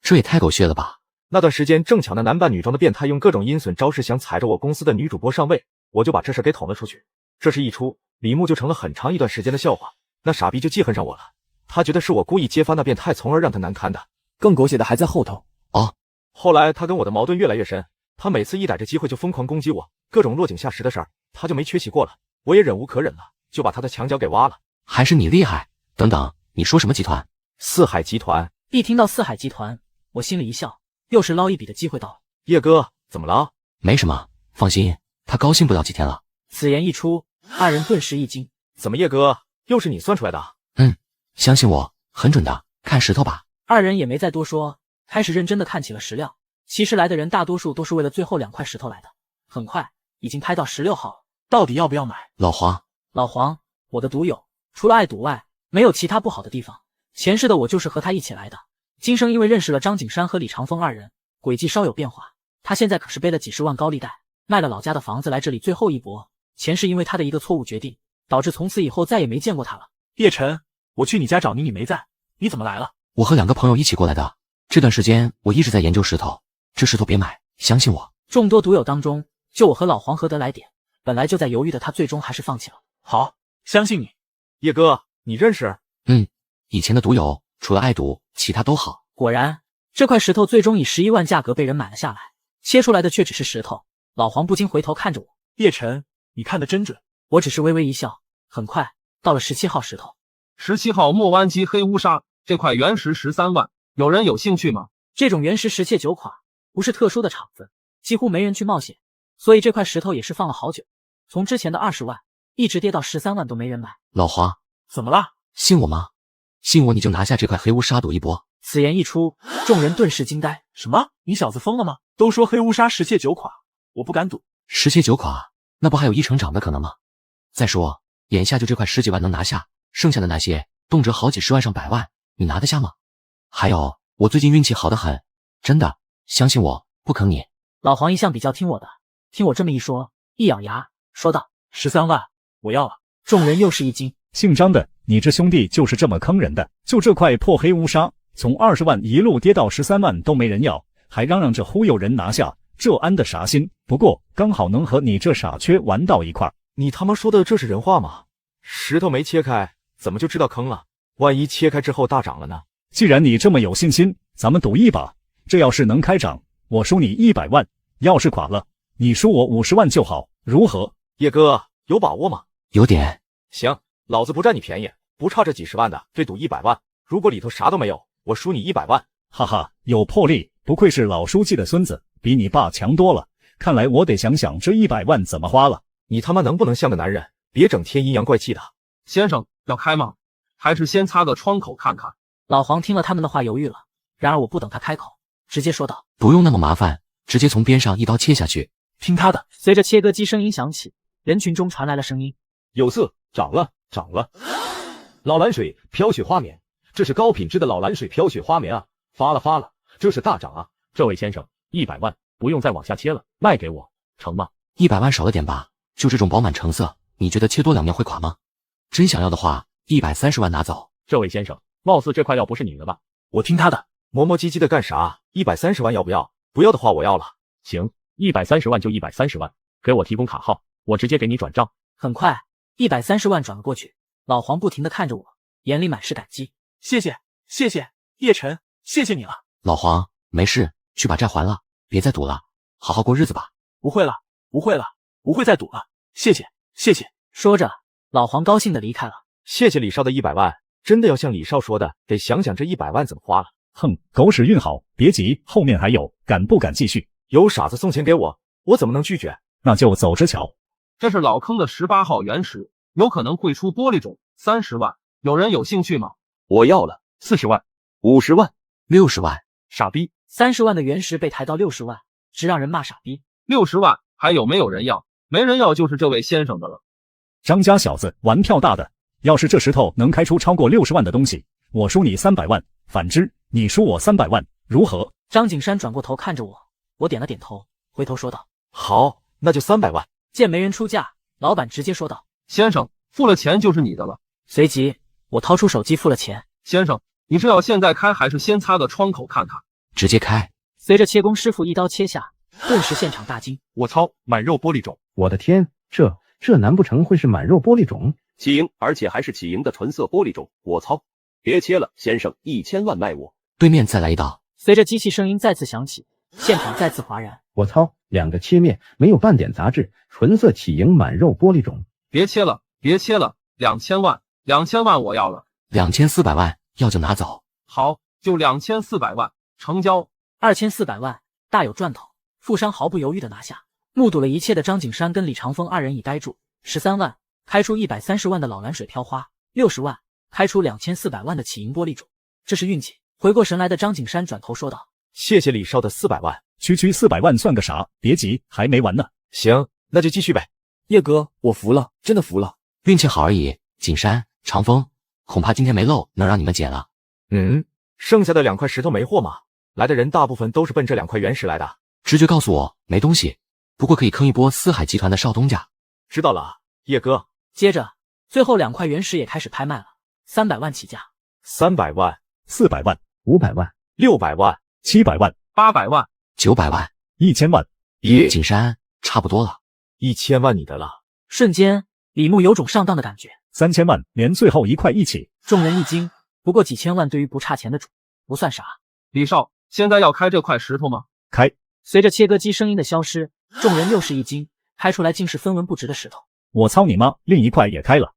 这也太狗血了吧！那段时间正巧那男扮女装的变态用各种阴损招式想踩着我公司的女主播上位，我就把这事给捅了出去。这事一出，李牧就成了很长一段时间的笑话。那傻逼就记恨上我了，他觉得是我故意揭发那变态，从而让他难堪的。更狗血的还在后头。后来他跟我的矛盾越来越深，他每次一逮着机会就疯狂攻击我，各种落井下石的事儿他就没缺席过了。我也忍无可忍了，就把他的墙角给挖了。还是你厉害！等等，你说什么集团？四海集团。一听到四海集团，我心里一笑，又是捞一笔的机会到了。叶哥，怎么了？没什么，放心，他高兴不了几天了。此言一出，二人顿时一惊。怎么叶哥，又是你算出来的？相信我，很准的，看石头吧。二人也没再多说，开始认真的看起了石料。其实来的人大多数都是为了最后2块石头来的。很快已经拍到16号了，到底要不要买？老黄，我的赌友，除了爱赌外，没有其他不好的地方。前世的我就是和他一起来的，今生因为认识了张景山和李长风2人，轨迹稍有变化。他现在可是背了几十万高利贷，卖了老家的房子来这里最后一搏。前世因为他的一个错误决定，导致从此以后再也没见过他了。叶晨，我去你家找你，你没在，你怎么来了？我和2个朋友一起过来的，这段时间我一直在研究石头，这石头别买，相信我。众多赌友当中，就我和老黄合得来点，本来就在犹豫的他最终还是放弃了。好，相信你。叶哥，你认识？以前的赌友除了爱赌，其他都好。果然，这块石头最终以11万价格被人买了下来，切出来的却只是石头。老黄不禁回头看着我，叶晨，你看得真准。我只是微微一笑。很快到了17号石头。17号莫湾基黑乌沙，这块原石13万，有人有兴趣吗？这种原石石切9垮，不是特殊的场子，几乎没人去冒险，所以这块石头也是放了好久，从之前的20万一直跌到13万都没人买。老黄，怎么了？信我吗？信我你就拿下这块黑乌沙赌一波。此言一出，众人顿时惊呆。什么？你小子疯了吗？都说黑乌沙石切9垮，我不敢赌。石切9垮，那不还有1成涨的可能吗？再说，眼下就这块10几万能拿下，剩下的那些动辄好几十万上百万，你拿得下吗？还有，我最近运气好得很，真的，相信我，不坑你。老黄一向比较听我的，听我这么一说，一咬牙说道：13万，我要了。众人又是一惊。姓张的，你这兄弟就是这么坑人的？就这块破黑乌沙，从20万一路跌到13万都没人要，还嚷嚷着忽悠人拿下，这安的啥心？不过刚好能和你这傻缺玩到一块儿。你他妈说的这是人话吗？石头没切开，怎么就知道坑了？万一切开之后大涨了呢？既然你这么有信心，咱们赌一把，这要是能开涨，我输你100万；要是垮了，你输我50万就好，如何？叶哥，有把握吗？有点。行，老子不占你便宜，不差这几十万的，对赌100万。如果里头啥都没有，我输你100万。哈哈，有魄力，不愧是老书记的孙子，比你爸强多了。看来我得想想这100万怎么花了。你他妈能不能像个男人，别整天阴阳怪气的。先生，要开吗？还是先擦个窗口看看？老黄听了他们的话犹豫了，然而我不等他开口，直接说道：不用那么麻烦，直接从边上一刀切下去。听他的。随着切割机声音响起，人群中传来了声音：有色，涨了，涨了！老蓝水飘雪花棉，这是高品质的老蓝水飘雪花棉啊！发了发了，这是大涨啊！这位先生，100万不用再往下切了，卖给我，成吗？100万少了点吧？就这种饱满成色，你觉得切多2面会垮吗？真想要的话，130万拿走。这位先生，貌似这块料不是你的吧？我听他的。磨磨唧唧的干啥？130万要不要？不要的话我要了。行，130万就130万，给我提供卡号，我直接给你转账。很快，130万转了过去。老黄不停地看着我，眼里满是感激。谢谢，谢谢，叶晨，谢谢你了。老黄，没事，去把债还了，别再赌了，好好过日子吧。不会了，不会了，不会再赌了。谢谢，谢谢。说着，老黄高兴地离开了。谢谢李少的100万，真的要像李少说的，得想想这100万怎么花了。哼，狗屎运好，别急，后面还有，敢不敢继续？有傻子送钱给我，我怎么能拒绝？那就走着瞧。这是老坑的18号原石，有可能会出玻璃种，30万，有人有兴趣吗？我要了。40万、 50万、 60万。傻逼！30万的原石被抬到60万，直让人骂傻逼。60万还有没有人要？没人要就是这位先生的了。张家小子玩票大的，要是这石头能开出超过60万的东西，我输你300万，反之你输我300万，如何？张景山转过头看着我，我点了点头，回头说道：好，那就300万。见没人出价，老板直接说道：先生，付了钱就是你的了。随即我掏出手机付了钱。先生，你是要现在开还是先擦个窗口看看？直接开。随着切工师傅一刀切下，顿时现场大惊。我操，满肉玻璃种！我的天，这难不成会是满肉玻璃种？起莹，而且还是起莹的纯色玻璃种！我操！别切了，先生，1000万卖我！对面再来一刀。随着机器声音再次响起，现场再次哗然。我操，2个切面，没有半点杂质，纯色起莹满肉玻璃种！别切了，别切了，2000万，2000万我要了。2400万，要就拿走。好，就2400万，成交。2400万，大有赚头。富商毫不犹豫地拿下。目睹了一切的张景山跟李长风2人已呆住。13万开出130万的老蓝水飘花，60万开出2400万的起莹玻璃种，这是运气。回过神来的张景山转头说道：谢谢李少的400万。区400万算个啥？别急，还没完呢。行，那就继续呗。叶哥，我服了，真的服了。运气好而已。景山、长风，恐怕今天没漏能让你们捡了。剩下的2块石头没货吗？来的人大部分都是奔这2块原石来的。直觉告诉我没东西，不过可以坑一波四海集团的少东家。知道了，叶哥。接着，最后2块原石也开始拍卖了，300万起价。300万， 400万、 500万、 600万、 700万、 800万、 900万、 1000万。景山，差不多了。 1000万你的了。瞬间，李牧有种上当的感觉。 3000万，连最后一块一起。众人一惊，不过几千万对于不差钱的主不算啥。李少，现在要开这块石头吗？开。随着切割机声音的消失，众人又是一惊，开出来竟是分文不值的石头。我操你妈！另一块也开了。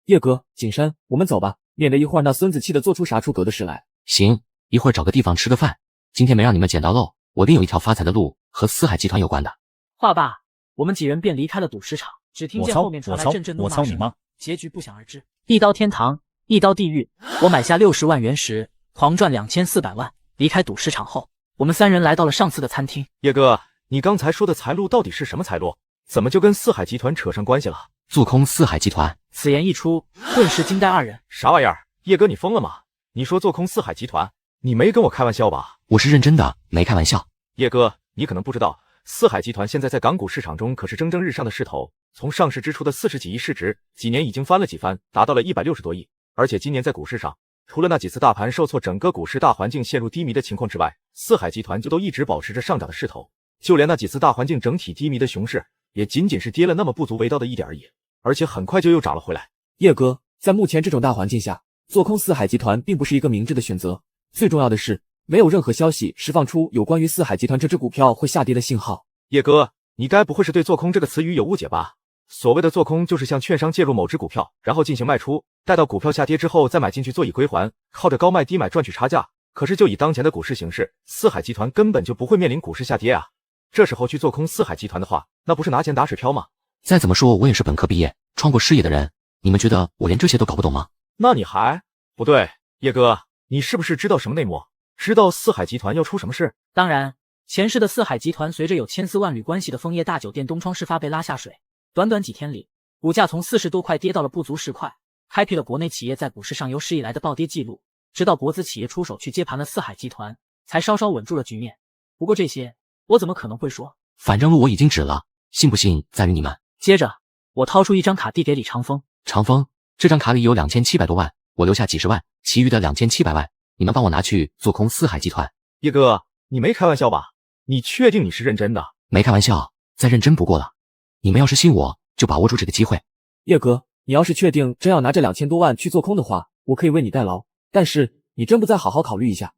叶哥，景山，我们走吧，免得一会儿那孙子气得做出啥出格的事来。行，一会儿找个地方吃个饭。今天没让你们捡到漏，我另有一条发财的路，和四海集团有关的。话罢，我们几人便离开了赌石场。只听见后面传来阵阵怒骂声，结局不想而知。一刀天堂，一刀地狱。我买下60万元时，狂赚2400万。离开赌石场后，我们3人来到了上次的餐厅。叶哥，你刚才说的财路到底是什么财路？怎么就跟四海集团扯上关系了？做空四海集团。此言一出，顿时惊呆二人。啥玩意儿？叶哥，你疯了吗？你说做空四海集团，你没跟我开玩笑吧？我是认真的，没开玩笑。叶哥，你可能不知道，四海集团现在在港股市场中可是蒸蒸日上的势头。从上市之初的40几亿市值，几年已经翻了几番，达到了160多亿。而且今年在股市上，除了那几次大盘受挫，整个股市大环境陷入低迷的情况之外，四海集团就都一直保持着上涨的势头。就连那几次大环境整体低迷的熊市，也仅仅是跌了那么不足为道的一点而已，而且很快就又涨了回来。叶哥，在目前这种大环境下，做空四海集团并不是一个明智的选择。最重要的是，没有任何消息释放出有关于四海集团这只股票会下跌的信号。叶哥，你该不会是对做空这个词语有误解吧？所谓的做空就是向券商介入某只股票，然后进行卖出，待到股票下跌之后再买进去做以归还，靠着高卖低买赚取差价。可是就以当前的股市形势，四海集团根本就不会面临股市下跌啊。这时候去做空四海集团的话，那不是拿钱打水漂吗？再怎么说，我也是本科毕业、创过事业的人，你们觉得我连这些都搞不懂吗？那你还不对，叶哥，你是不是知道什么内幕？知道四海集团要出什么事？当然，前世的四海集团随着有千丝万缕关系的枫叶大酒店东窗事发被拉下水，短短几天里，股价从40多块跌到了不足10块，开辟了国内企业在股市上有史以来的暴跌记录。直到国资企业出手去接盘了四海集团，才稍稍稳住了局面。不过这些我怎么可能会说？反正路我已经指了，信不信在于你们。接着，我掏出一张卡递给李长风。长风，这张卡里有2700多万，我留下几十万，其余的2700万，你们帮我拿去做空四海集团。叶哥，你没开玩笑吧？你确定你是认真的？没开玩笑，再认真不过了。你们要是信我，就把握住这个机会。叶哥，你要是确定真要拿这2000多万去做空的话，我可以为你代劳。但是你真不再好好考虑一下，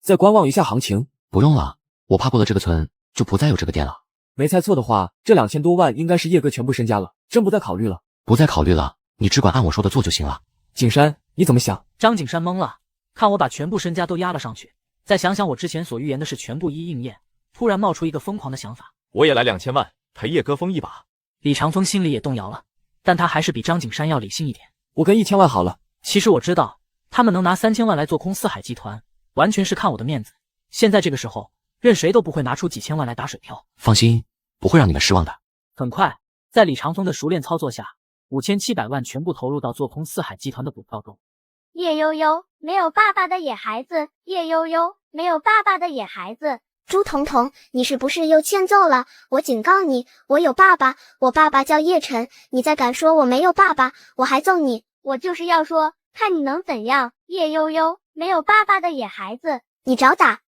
再观望一下行情？不用了，我怕过了这个村就不再有这个店了。没猜错的话，这2000多万应该是叶哥全部身家了，真不再考虑了。不再考虑了，你只管按我说的做就行了。景山，你怎么想？张景山懵了，看我把全部身家都压了上去，再想想我之前所预言的事全部一应验，突然冒出一个疯狂的想法，我也来2000万陪叶哥疯一把。李长风心里也动摇了，但他还是比张景山要理性一点。我跟1000万好了。其实我知道他们能拿3000万来做空四海集团，完全是看我的面子。现在这个时候，任谁都不会拿出几千万来打水漂。放心，不会让你们失望的。很快，在李长风的熟练操作下，5700万全部投入到做空四海集团的股票中。叶悠悠，没有爸爸的野孩子，叶悠悠，没有爸爸的野孩子。朱彤彤，你是不是又欠揍了？我警告你，我有爸爸，我爸爸叫叶晨，你再敢说我没有爸爸，我还揍你！我就是要说，看你能怎样！叶悠悠，没有爸爸的野孩子，你找打！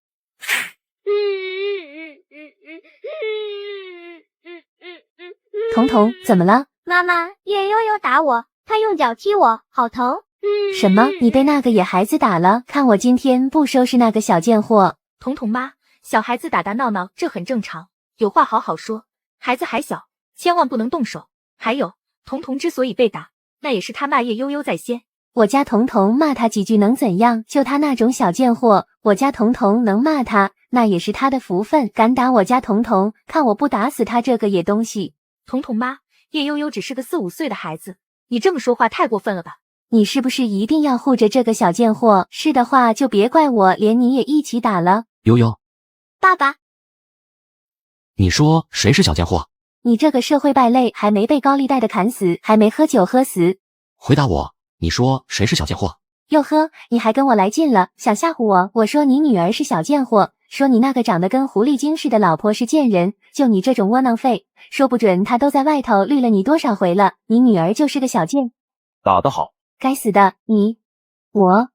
彤彤，怎么了？妈妈，叶悠悠打我，她用脚踢我，好疼！什么？你被那个野孩子打了？看我今天不收拾那个小贱货！彤彤妈，小孩子打打闹闹，这很正常，有话好好说，孩子还小，千万不能动手。还有，彤彤之所以被打，那也是他骂叶悠悠在先。我家彤彤骂他几句能怎样？就他那种小贱货，我家彤彤能骂他，那也是他的福分。敢打我家彤彤，看我不打死他这个野东西！彤彤妈，叶悠悠只是个4、5岁的孩子，你这么说话太过分了吧？你是不是一定要护着这个小贱货？是的话，就别怪我连你也一起打了。悠悠，爸爸，你说谁是小贱货？你这个社会败类，还没被高利贷的砍死，还没喝酒喝死。回答我，你说谁是小贱货？哟呵，你还跟我来劲了，想吓唬我？我说你女儿是小贱货，说你那个长得跟狐狸精似的老婆是贱人，就你这种窝囊废，说不准她都在外头绿了你多少回了，你女儿就是个小贱。打得好。该死的，我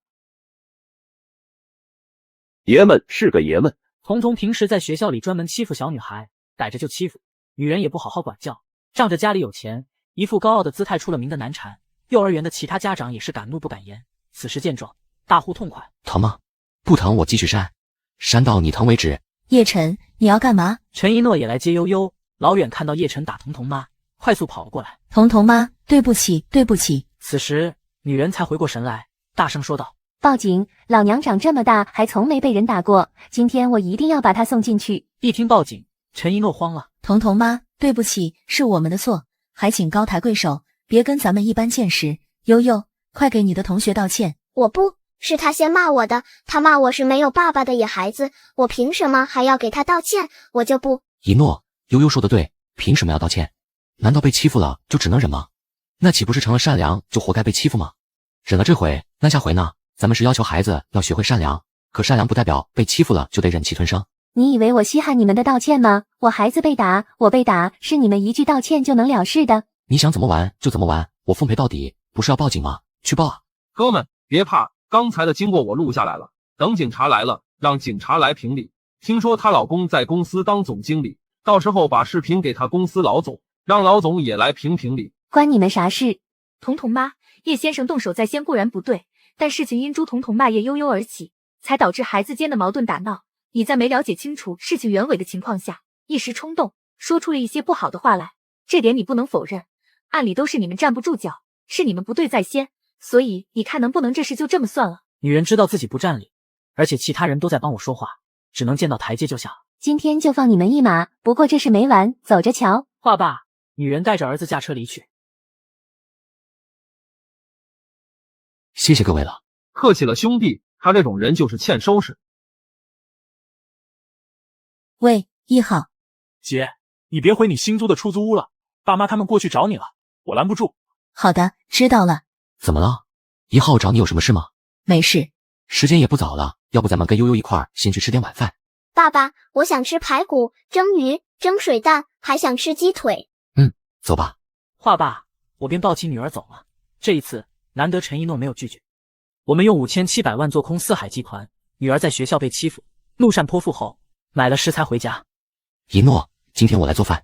爷们是个爷们。童童平时在学校里专门欺负小女孩，逮着就欺负，女人也不好好管教，仗着家里有钱，一副高傲的姿态出了名的难缠。幼儿园的其他家长也是敢怒不敢言。此时见状，大呼痛快。疼吗？不疼我继续扇，扇到你疼为止。叶晨，你要干嘛？陈一诺也来接悠悠，老远看到叶晨打童童妈，快速跑了过来。童童妈，对不起，对不起。此时女人才回过神来，大声说道：报警！老娘长这么大还从没被人打过，今天我一定要把他送进去。一听报警，陈一诺慌了。童童妈，对不起，是我们的错，还请高抬贵手，别跟咱们一般见识。悠悠，快给你的同学道歉。我不是他先骂我的，他骂我是没有爸爸的野孩子，我凭什么还要给他道歉？我就不。一诺，悠悠说的对，凭什么要道歉？难道被欺负了就只能忍吗？那岂不是成了善良就活该被欺负吗？忍了这回，那下回呢？咱们是要求孩子要学会善良，可善良不代表被欺负了就得忍气吞声。你以为我稀罕你们的道歉吗？我孩子被打，我被打，是你们一句道歉就能了事的。你想怎么玩就怎么玩，我奉陪到底，不是要报警吗？去报啊！哥们，别怕，刚才的经过我录下来了，等警察来了，让警察来评理。听说她老公在公司当总经理，到时候把视频给他公司老总，让老总也来评理。关你们啥事？童童妈，叶先生动手在先固然不对，但事情因朱童童骂叶悠悠而起，才导致孩子间的矛盾打闹。你在没了解清楚事情原委的情况下，一时冲动，说出了一些不好的话来，这点你不能否认。按理都是你们站不住脚，是你们不对在先，所以你看能不能这事就这么算了？女人知道自己不占理，而且其他人都在帮我说话，只能见到台阶就下。今天就放你们一马，不过这事没完，走着瞧。话罢，女人带着儿子驾车离去。谢谢各位了。客气了兄弟，他这种人就是欠收拾。喂，1号。姐，你别回你新租的出租屋了，爸妈他们过去找你了，我拦不住。好的，知道了。怎么了？1号找你有什么事吗？没事。时间也不早了，要不咱们跟悠悠一块儿先去吃点晚饭。爸爸，我想吃排骨、蒸鱼、蒸水蛋，还想吃鸡腿。走吧。话罢，我便抱起女儿走了。这一次难得陈一诺没有拒绝。我们用5700万做空四海集团，女儿在学校被欺负，陆善泼妇后买了食材回家。一诺，今天我来做饭。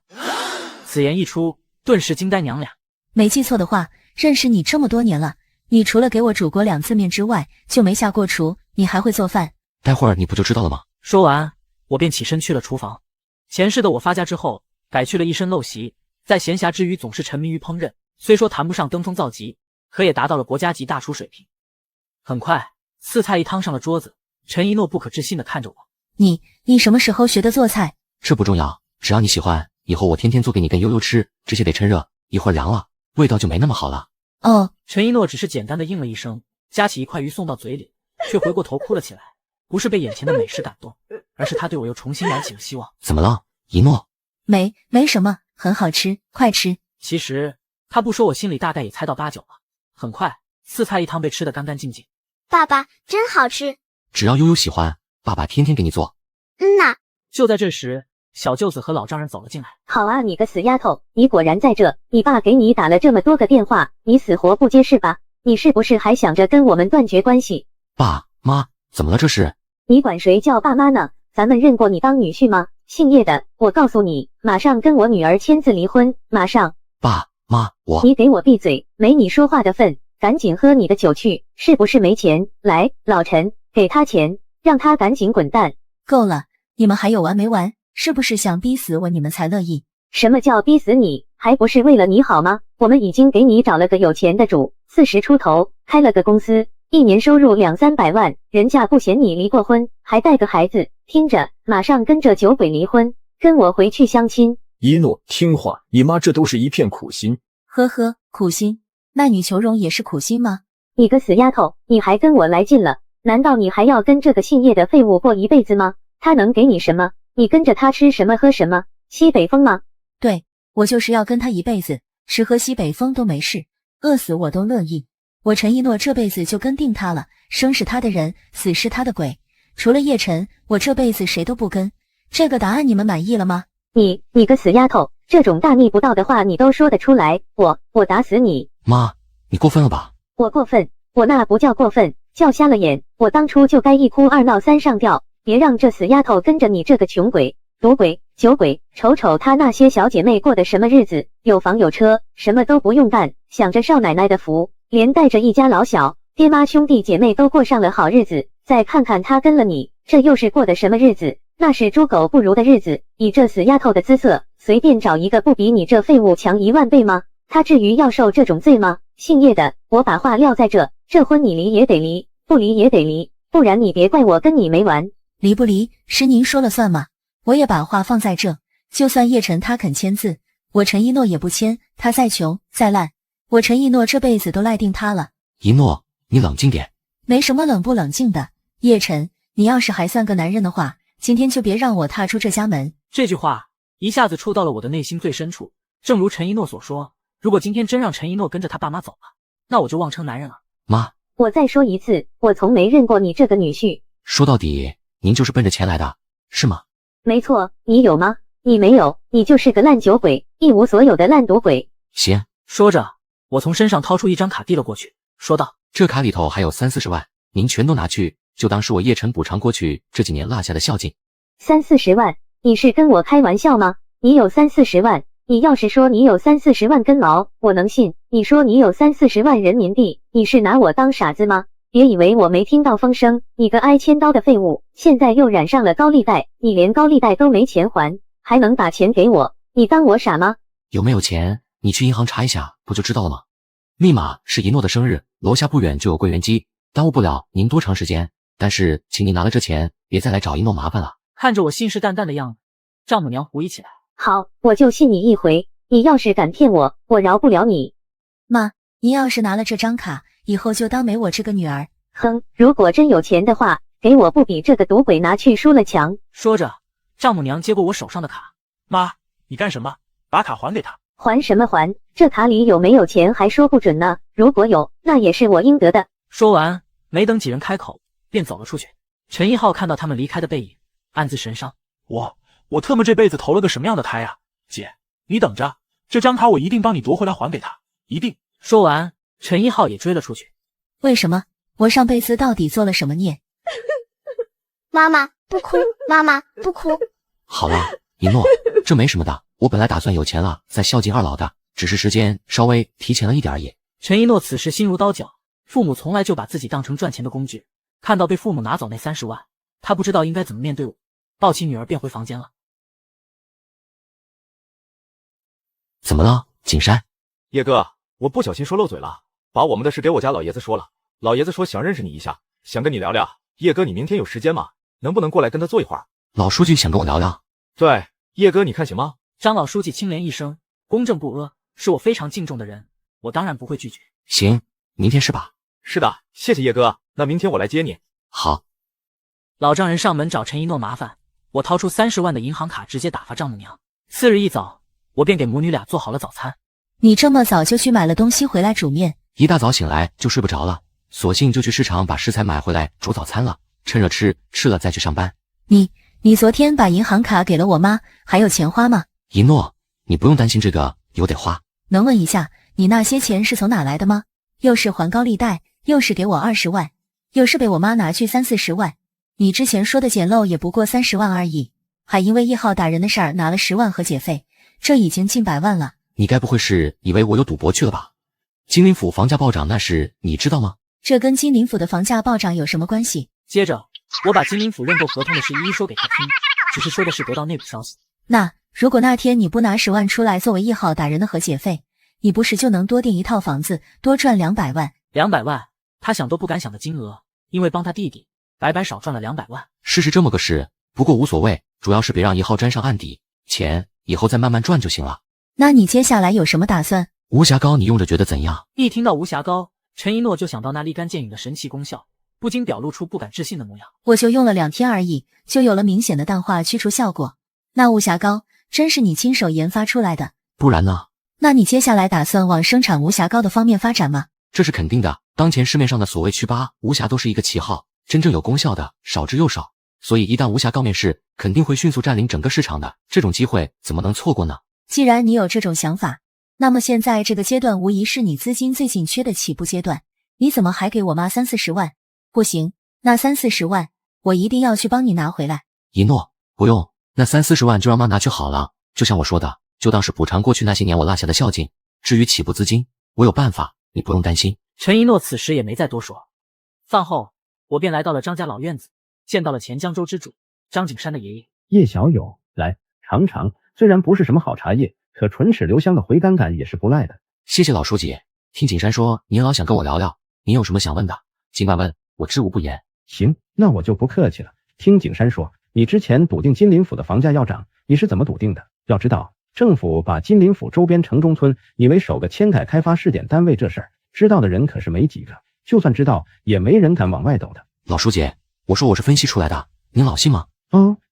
此言一出，顿时惊呆娘俩。没记错的话，认识你这么多年了，你除了给我煮过2次面之外，就没下过厨，你还会做饭？待会儿你不就知道了吗？说完，我便起身去了厨房。前世的我发家之后，改去了一身陋习，在闲暇之余总是沉迷于烹饪，虽说谈不上登峰造极，可也达到了国家级大厨水平。很快，4菜1汤上了桌子，陈一诺不可置信地看着我。你什么时候学的做菜？这不重要，只要你喜欢，以后我天天做给你跟悠悠吃，这些得趁热，一会儿凉了，味道就没那么好了。哦，陈一诺只是简单的应了一声，夹起一块鱼送到嘴里，却回过头哭了起来。不是被眼前的美食感动，而是他对我又重新燃起了希望。怎么了，一诺？没什么，很好吃，快吃。其实他不说，我心里大概也猜到8、9了。很快，4菜1汤被吃得干干净净。爸爸真好吃，只要悠悠喜欢，爸爸天天给你做。呐。就在这时，小舅子和老丈人走了进来。好啊，你个死丫头，你果然在这！你爸给你打了这么多个电话，你死活不接是吧？你是不是还想着跟我们断绝关系？爸妈，怎么了这是？你管谁叫爸妈呢？咱们认过你当女婿吗？姓叶的，我告诉你，马上跟我女儿签字离婚，马上！爸妈，你给我闭嘴，没你说话的份，赶紧喝你的酒去，是不是没钱？来，老陈，给他钱，让他赶紧滚蛋。够了，你们还有完没完？是不是想逼死我，你们才乐意？什么叫逼死你？还不是为了你好吗？我们已经给你找了个有钱的主，40出头，开了个公司，一年收入200-300万，人家不嫌你离过婚，还带个孩子，听着，马上跟着酒鬼离婚，跟我回去相亲。一诺，听话，你妈这都是一片苦心。呵呵，苦心？那女求荣也是苦心吗？你个死丫头，你还跟我来劲了？难道你还要跟这个姓叶的废物过一辈子吗？他能给你什么？你跟着他吃什么喝什么？西北风吗？对，我就是要跟他一辈子，吃喝西北风都没事，饿死我都乐意。我陈一诺这辈子就跟定他了，生是他的人，死是他的鬼。除了叶晨，我这辈子谁都不跟。这个答案你们满意了吗？你个死丫头，这种大逆不道的话你都说得出来，我打死你！妈，你过分了吧？我过分？我那不叫过分，叫瞎了眼。我当初就该1哭2闹3上吊，别让这死丫头跟着你这个穷鬼、赌鬼、酒鬼，瞅瞅她那些小姐妹过的什么日子，有房有车，什么都不用干，享着少奶奶的福，连带着一家老小、爹妈兄弟姐妹都过上了好日子。再看看她跟了你，这又是过的什么日子？那是猪狗不如的日子。以这死丫头的姿色，随便找一个不比你这废物强10000倍吗？她至于要受这种罪吗？姓叶的，我把话撂在这，这婚你离也得离，不离也得离，不然你别怪我跟你没完。离不离是您说了算吗？我也把话放在这，就算叶晨他肯签字，我陈一诺也不签。他再穷再烂，我陈一诺这辈子都赖定他了。一诺，你冷静点。没什么冷不冷静的，叶晨，你要是还算个男人的话，今天就别让我踏出这家门。这句话一下子触到了我的内心最深处。正如陈一诺所说，如果今天真让陈一诺跟着他爸妈走了，那我就妄称男人了。妈，我再说一次，我从没认过你这个女婿。说到底，您就是奔着钱来的，是吗？没错，你有吗？你没有，你就是个烂酒鬼，一无所有的烂赌鬼。行，说着，我从身上掏出一张卡递了过去，说道：这卡里头还有30-40万，您全都拿去，就当是我叶晨补偿过去这几年落下的孝敬。30-40万？你是跟我开玩笑吗？你有30-40万？你要是说你有30-40万根毛，我能信。你说你有30-40万人民币，你是拿我当傻子吗？别以为我没听到风声，你个挨千刀的废物，现在又染上了高利贷，你连高利贷都没钱还，还能把钱给我？你当我傻吗？有没有钱，你去银行查一下，不就知道了吗？密码是一诺的生日，楼下不远就有柜员机，耽误不了您多长时间。但是，请你拿了这钱，别再来找一诺麻烦了。看着我信誓旦旦的样子，丈母娘狐疑起来。好，我就信你一回。你要是敢骗我，我饶不了你。妈，您要是拿了这张卡，以后就当没我这个女儿。哼，如果真有钱的话，给我不比这个赌鬼拿去输了强。说着，丈母娘接过我手上的卡。妈，你干什么？把卡还给他。还什么还？这卡里有没有钱还说不准呢。如果有，那也是我应得的。说完，没等几人开口，便走了出去。陈一浩看到他们离开的背影，暗自神伤。我特么这辈子投了个什么样的胎啊！姐，你等着，这张卡我一定帮你夺回来还给他，一定。说完，陈一浩也追了出去。为什么？我上辈子到底做了什么孽？妈妈不哭，妈妈不哭。好了，一诺，这没什么的。我本来打算有钱了再孝敬二老的，只是时间稍微提前了一点而已。陈一诺此时心如刀绞，父母从来就把自己当成赚钱的工具，看到被父母拿走那30万，他不知道应该怎么面对我，抱起女儿便回房间了。怎么了，景山？叶哥，我不小心说漏嘴了，把我们的事给我家老爷子说了。老爷子说想认识你一下，想跟你聊聊。叶哥，你明天有时间吗？能不能过来跟他坐一会儿？老书记想跟我聊聊。对，叶哥，你看行吗？张老书记清廉一生，公正不阿，是我非常敬重的人，我当然不会拒绝。行，明天是吧？是的，谢谢叶哥。那明天我来接你。好。老丈人上门找陈一诺麻烦，我掏出30万的银行卡直接打发丈母娘。次日一早，我便给母女俩做好了早餐。你这么早就去买了东西回来煮面？一大早醒来就睡不着了，索性就去市场把食材买回来煮早餐了，趁热吃，吃了再去上班。你昨天把银行卡给了我妈，还有钱花吗？一诺，你不用担心这个，有得花。能问一下，你那些钱是从哪来的吗？又是还高利贷，又是给我20万，又是被我妈拿去30-40万。你之前说的捡漏也不过30万而已，还因为1号打人的事儿拿了10万和解费，这已经近100万了。你该不会是以为我有赌博去了吧？金陵府房价暴涨那事你知道吗？这跟金陵府的房价暴涨有什么关系？接着，我把金陵府认购合同的事一一说给他听，只是说的是得到内部消息。那如果那天你不拿10万出来作为1号打人的和解费，你不是就能多订一套房子，多赚200万？200万，他想都不敢想的金额，因为帮他弟弟，白白少赚了200万。是这么个事，不过无所谓，主要是别让1号沾上案底，钱以后再慢慢赚就行了。那你接下来有什么打算？无暇膏你用着觉得怎样？一听到无暇膏，陈一诺就想到那立竿见影的神奇功效，不禁表露出不敢置信的模样。我就用了2天而已，就有了明显的淡化去除效果。那无瑕膏真是你亲手研发出来的？不然呢？那你接下来打算往生产无瑕膏的方面发展吗？这是肯定的，当前市面上的所谓祛疤、无瑕都是一个旗号，真正有功效的少之又少，所以一旦无瑕膏面世，肯定会迅速占领整个市场的，这种机会怎么能错过呢？既然你有这种想法，那么现在这个阶段无疑是你资金最紧缺的起步阶段，你怎么还给我妈30-40万？不行，那30-40万我一定要去帮你拿回来。一诺，不用，那30-40万就让妈拿去好了。就像我说的，就当是补偿过去那些年我落下的孝敬。至于起步资金，我有办法，你不用担心。陈一诺此时也没再多说。饭后，我便来到了张家老院子，见到了前江州之主张景山的爷爷叶小友，来尝尝，虽然不是什么好茶叶，可唇齿留香的回甘感也是不赖的。谢谢老书记。听景山说您老想跟我聊聊，您有什么想问的，尽管问，我知无不言。行，那我就不客气了。听景山说，你之前笃定金陵府的房价要涨，你是怎么笃定的？要知道，政府把金陵府周边城中村拟为首个迁改开发试点单位，这事儿知道的人可是没几个，就算知道，也没人敢往外抖的。老书记，我说我是分析出来的，您老信吗？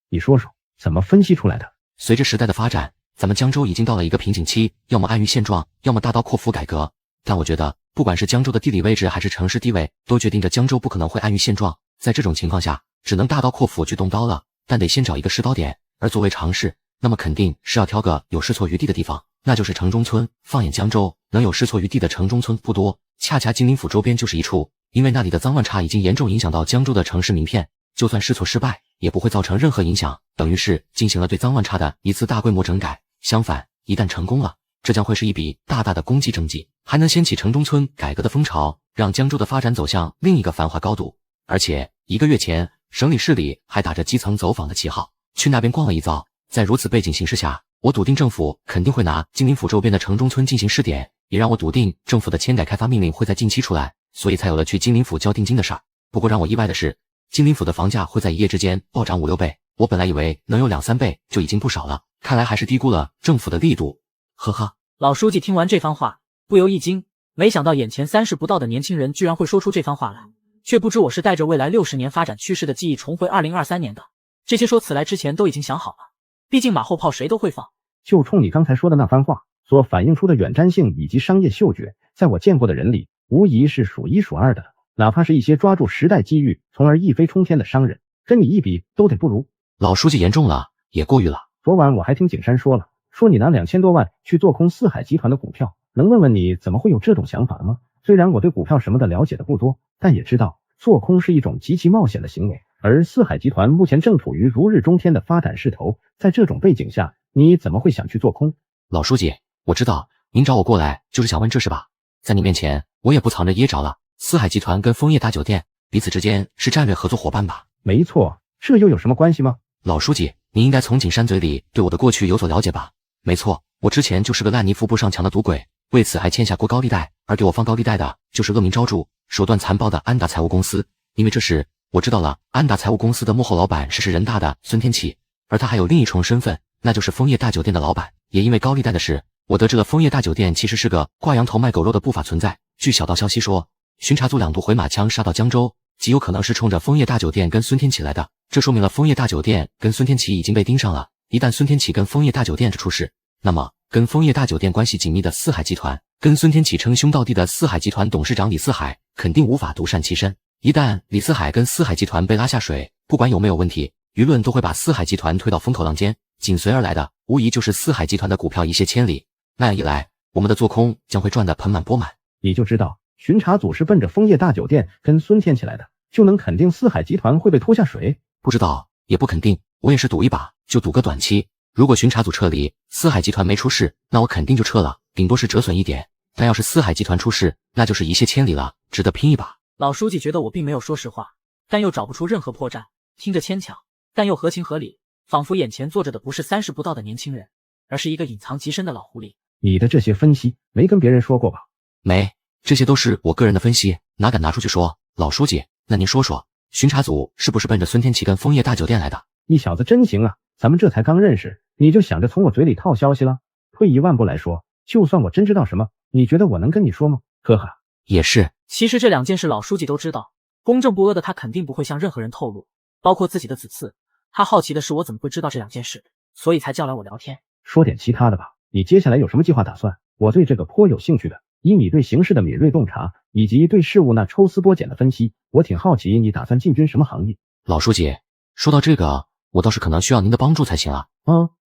你说说，怎么分析出来的？随着时代的发展，咱们江州已经到了一个瓶颈期，要么安于现状，要么大刀阔斧改革。但我觉得，不管是江州的地理位置还是城市地位，都决定着江州不可能会安于现状。在这种情况下，只能大刀阔斧去动刀了，但得先找一个试刀点。而作为尝试，那么肯定是要挑个有试错余地的地方，那就是城中村。放眼江州，能有试错余地的城中村不多，恰恰金陵府周边就是一处，因为那里的脏乱差已经严重影响到江州的城市名片，就算试错失败，也不会造成任何影响，等于是进行了对脏乱差的一次大规模整改。相反，一旦成功了，这将会是一笔大大的功绩政绩，还能掀起城中村改革的风潮，让江州的发展走向另一个繁华高度。而且1个月前，省里市里还打着基层走访的旗号去那边逛了一遭。在如此背景形势下，我笃定政府肯定会拿金陵府周边的城中村进行试点，也让我笃定政府的迁改开发命令会在近期出来，所以才有了去金陵府交定金的事儿。不过让我意外的是，金陵府的房价会在一夜之间暴涨5-6倍，我本来以为能有2-3倍就已经不少了，看来还是低估了政府的力度。呵呵。老书记听完这番话，不由一惊，没想到眼前30不到的年轻人居然会说出这番话来，却不知我是带着未来60年发展趋势的记忆重回2023年的。这些说辞来之前都已经想好了，毕竟马后炮谁都会放。就冲你刚才说的那番话所反映出的远瞻性以及商业嗅觉，在我见过的人里，无疑是数1数2的。哪怕是一些抓住时代机遇从而一飞冲天的商人，跟你一比都得不如。老书记严重了，也过誉了。昨晚我还听景山说了，说你拿2000多万去做空四海集团的股票，能问问你怎么会有这种想法吗？虽然我对股票什么的了解的不多，但也知道做空是一种极其冒险的行为，而四海集团目前正处于如日中天的发展势头，在这种背景下，你怎么会想去做空？老书记，我知道您找我过来就是想问这事吧？在你面前，我也不藏着掖着了。四海集团跟枫叶大酒店彼此之间是战略合作伙伴吧？没错，这又有什么关系吗？老书记，您应该从景山嘴里对我的过去有所了解吧？没错，我之前就是个烂泥扶不上墙的赌鬼，为此还欠下过高利贷，而给我放高利贷的就是恶名昭著、手段残暴的安达财务公司。因为这事，我知道了安达财务公司的幕后老板是人大的孙天启，而他还有另一重身份，那就是枫叶大酒店的老板。也因为高利贷的事，我得知了枫叶大酒店其实是个挂羊头卖狗肉的不法存在。据小道消息说，巡查组2度回马枪杀到江州，极有可能是冲着枫叶大酒店跟孙天启来的。这说明了枫叶大酒店跟孙天启已经被盯上了。一旦孙天启跟枫叶大酒店出事，那么跟枫叶大酒店关系紧密的四海集团，跟孙天启称兄道弟的四海集团董事长李四海，肯定无法独善其身。一旦李四海跟四海集团被拉下水，不管有没有问题，舆论都会把四海集团推到风口浪尖，紧随而来的无疑就是四海集团的股票一泻千里。那样一来，我们的做空将会赚得盆满钵满。你就知道巡查组是奔着枫叶大酒店跟孙天启来的，就能肯定四海集团会被拖下水？不知道，也不肯定，我也是赌一把，就赌个短期。如果巡查组撤离，四海集团没出事，那我肯定就撤了，顶多是折损一点。但要是四海集团出事，那就是一泻千里了，值得拼一把。老书记觉得我并没有说实话，但又找不出任何破绽，听着牵强，但又合情合理，仿佛眼前坐着的不是30不到的年轻人，而是一个隐藏极深的老狐狸。你的这些分析没跟别人说过吧？没，这些都是我个人的分析，哪敢拿出去说。老书记，那您说说，巡查组是不是奔着孙天启跟枫叶大酒店来的？你小子真行啊，咱们这才刚认识，你就想着从我嘴里套消息了？退一万步来说，就算我真知道什么，你觉得我能跟你说吗？呵呵，也是。其实这2件事老书记都知道，公正不阿的他肯定不会向任何人透露，包括自己的子嗣。他好奇的是我怎么会知道这2件事，所以才叫来我聊天。说点其他的吧，你接下来有什么计划打算？我对这个颇有兴趣的，以你对形势的敏锐洞察，以及对事物那抽丝剥茧的分析，我挺好奇你打算进军什么行业。老书记，说到这个，我倒是可能需要您的帮助才行啊。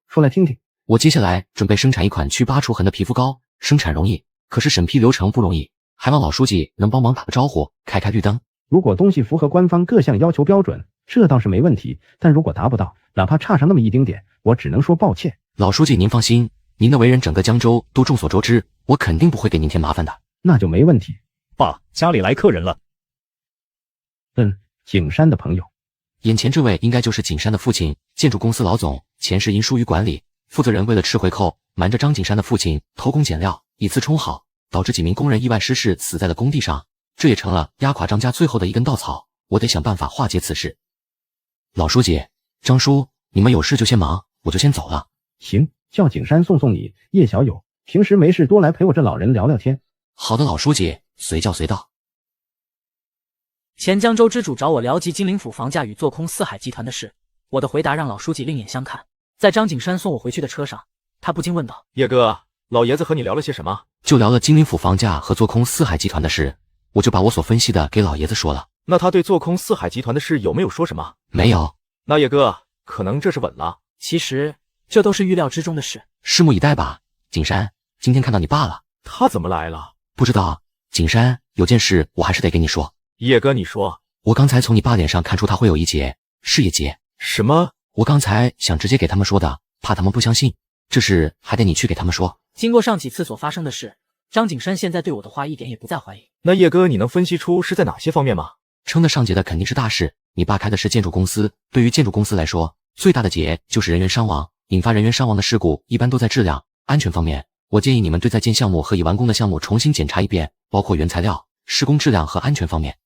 说来听听。我接下来准备生产一款去疤除痕的皮肤膏，生产容易，可是审批流程不容易，还望老书记能帮忙打个招呼，开绿灯。如果东西符合官方各项要求标准，这倒是没问题，但如果达不到，哪怕差上那么一丁点，我只能说抱歉。老书记您放心，您的为人整个江州都众所周知，我肯定不会给您添麻烦的。那就没问题。爸，家里来客人了。景山的朋友。眼前这位应该就是景山的父亲，建筑公司老总，前世因疏于管理，负责人为了吃回扣，瞒着张景山的父亲偷工减料，以次充好，导致几名工人意外失事死在了工地上，这也成了压垮张家最后的一根稻草。我得想办法化解此事。老书记，张叔，你们有事就先忙，我就先走了。行，叫景山送你。叶小友，平时没事多来陪我这老人聊聊天。好的，老书记，随叫随到。前江州之主找我聊及金陵府房价与做空四海集团的事，我的回答让老书记另眼相看。在张景山送我回去的车上，他不禁问道：叶哥，老爷子和你聊了些什么？就聊了金陵府房价和做空四海集团的事，我就把我所分析的给老爷子说了。那他对做空四海集团的事有没有说什么？没有。那叶哥，可能这是稳了。其实这都是预料之中的事，拭目以待吧。景山，今天看到你爸了。他怎么来了？不知道。景山，有件事我还是得跟你说。叶哥，你说。我刚才从你爸脸上看出他会有一劫，事业劫。什么？我刚才想直接给他们说的，怕他们不相信，这事还得你去给他们说。经过上几次所发生的事，张景山现在对我的话一点也不再怀疑。那叶哥，你能分析出是在哪些方面吗？称得上劫的肯定是大事。你爸开的是建筑公司，对于建筑公司来说，最大的劫就是人员伤亡。引发人员伤亡的事故一般都在质量安全方面。我建议你们对在建项目和已完工的项目重新检查一遍，包括原材料、施工质量和安全方面。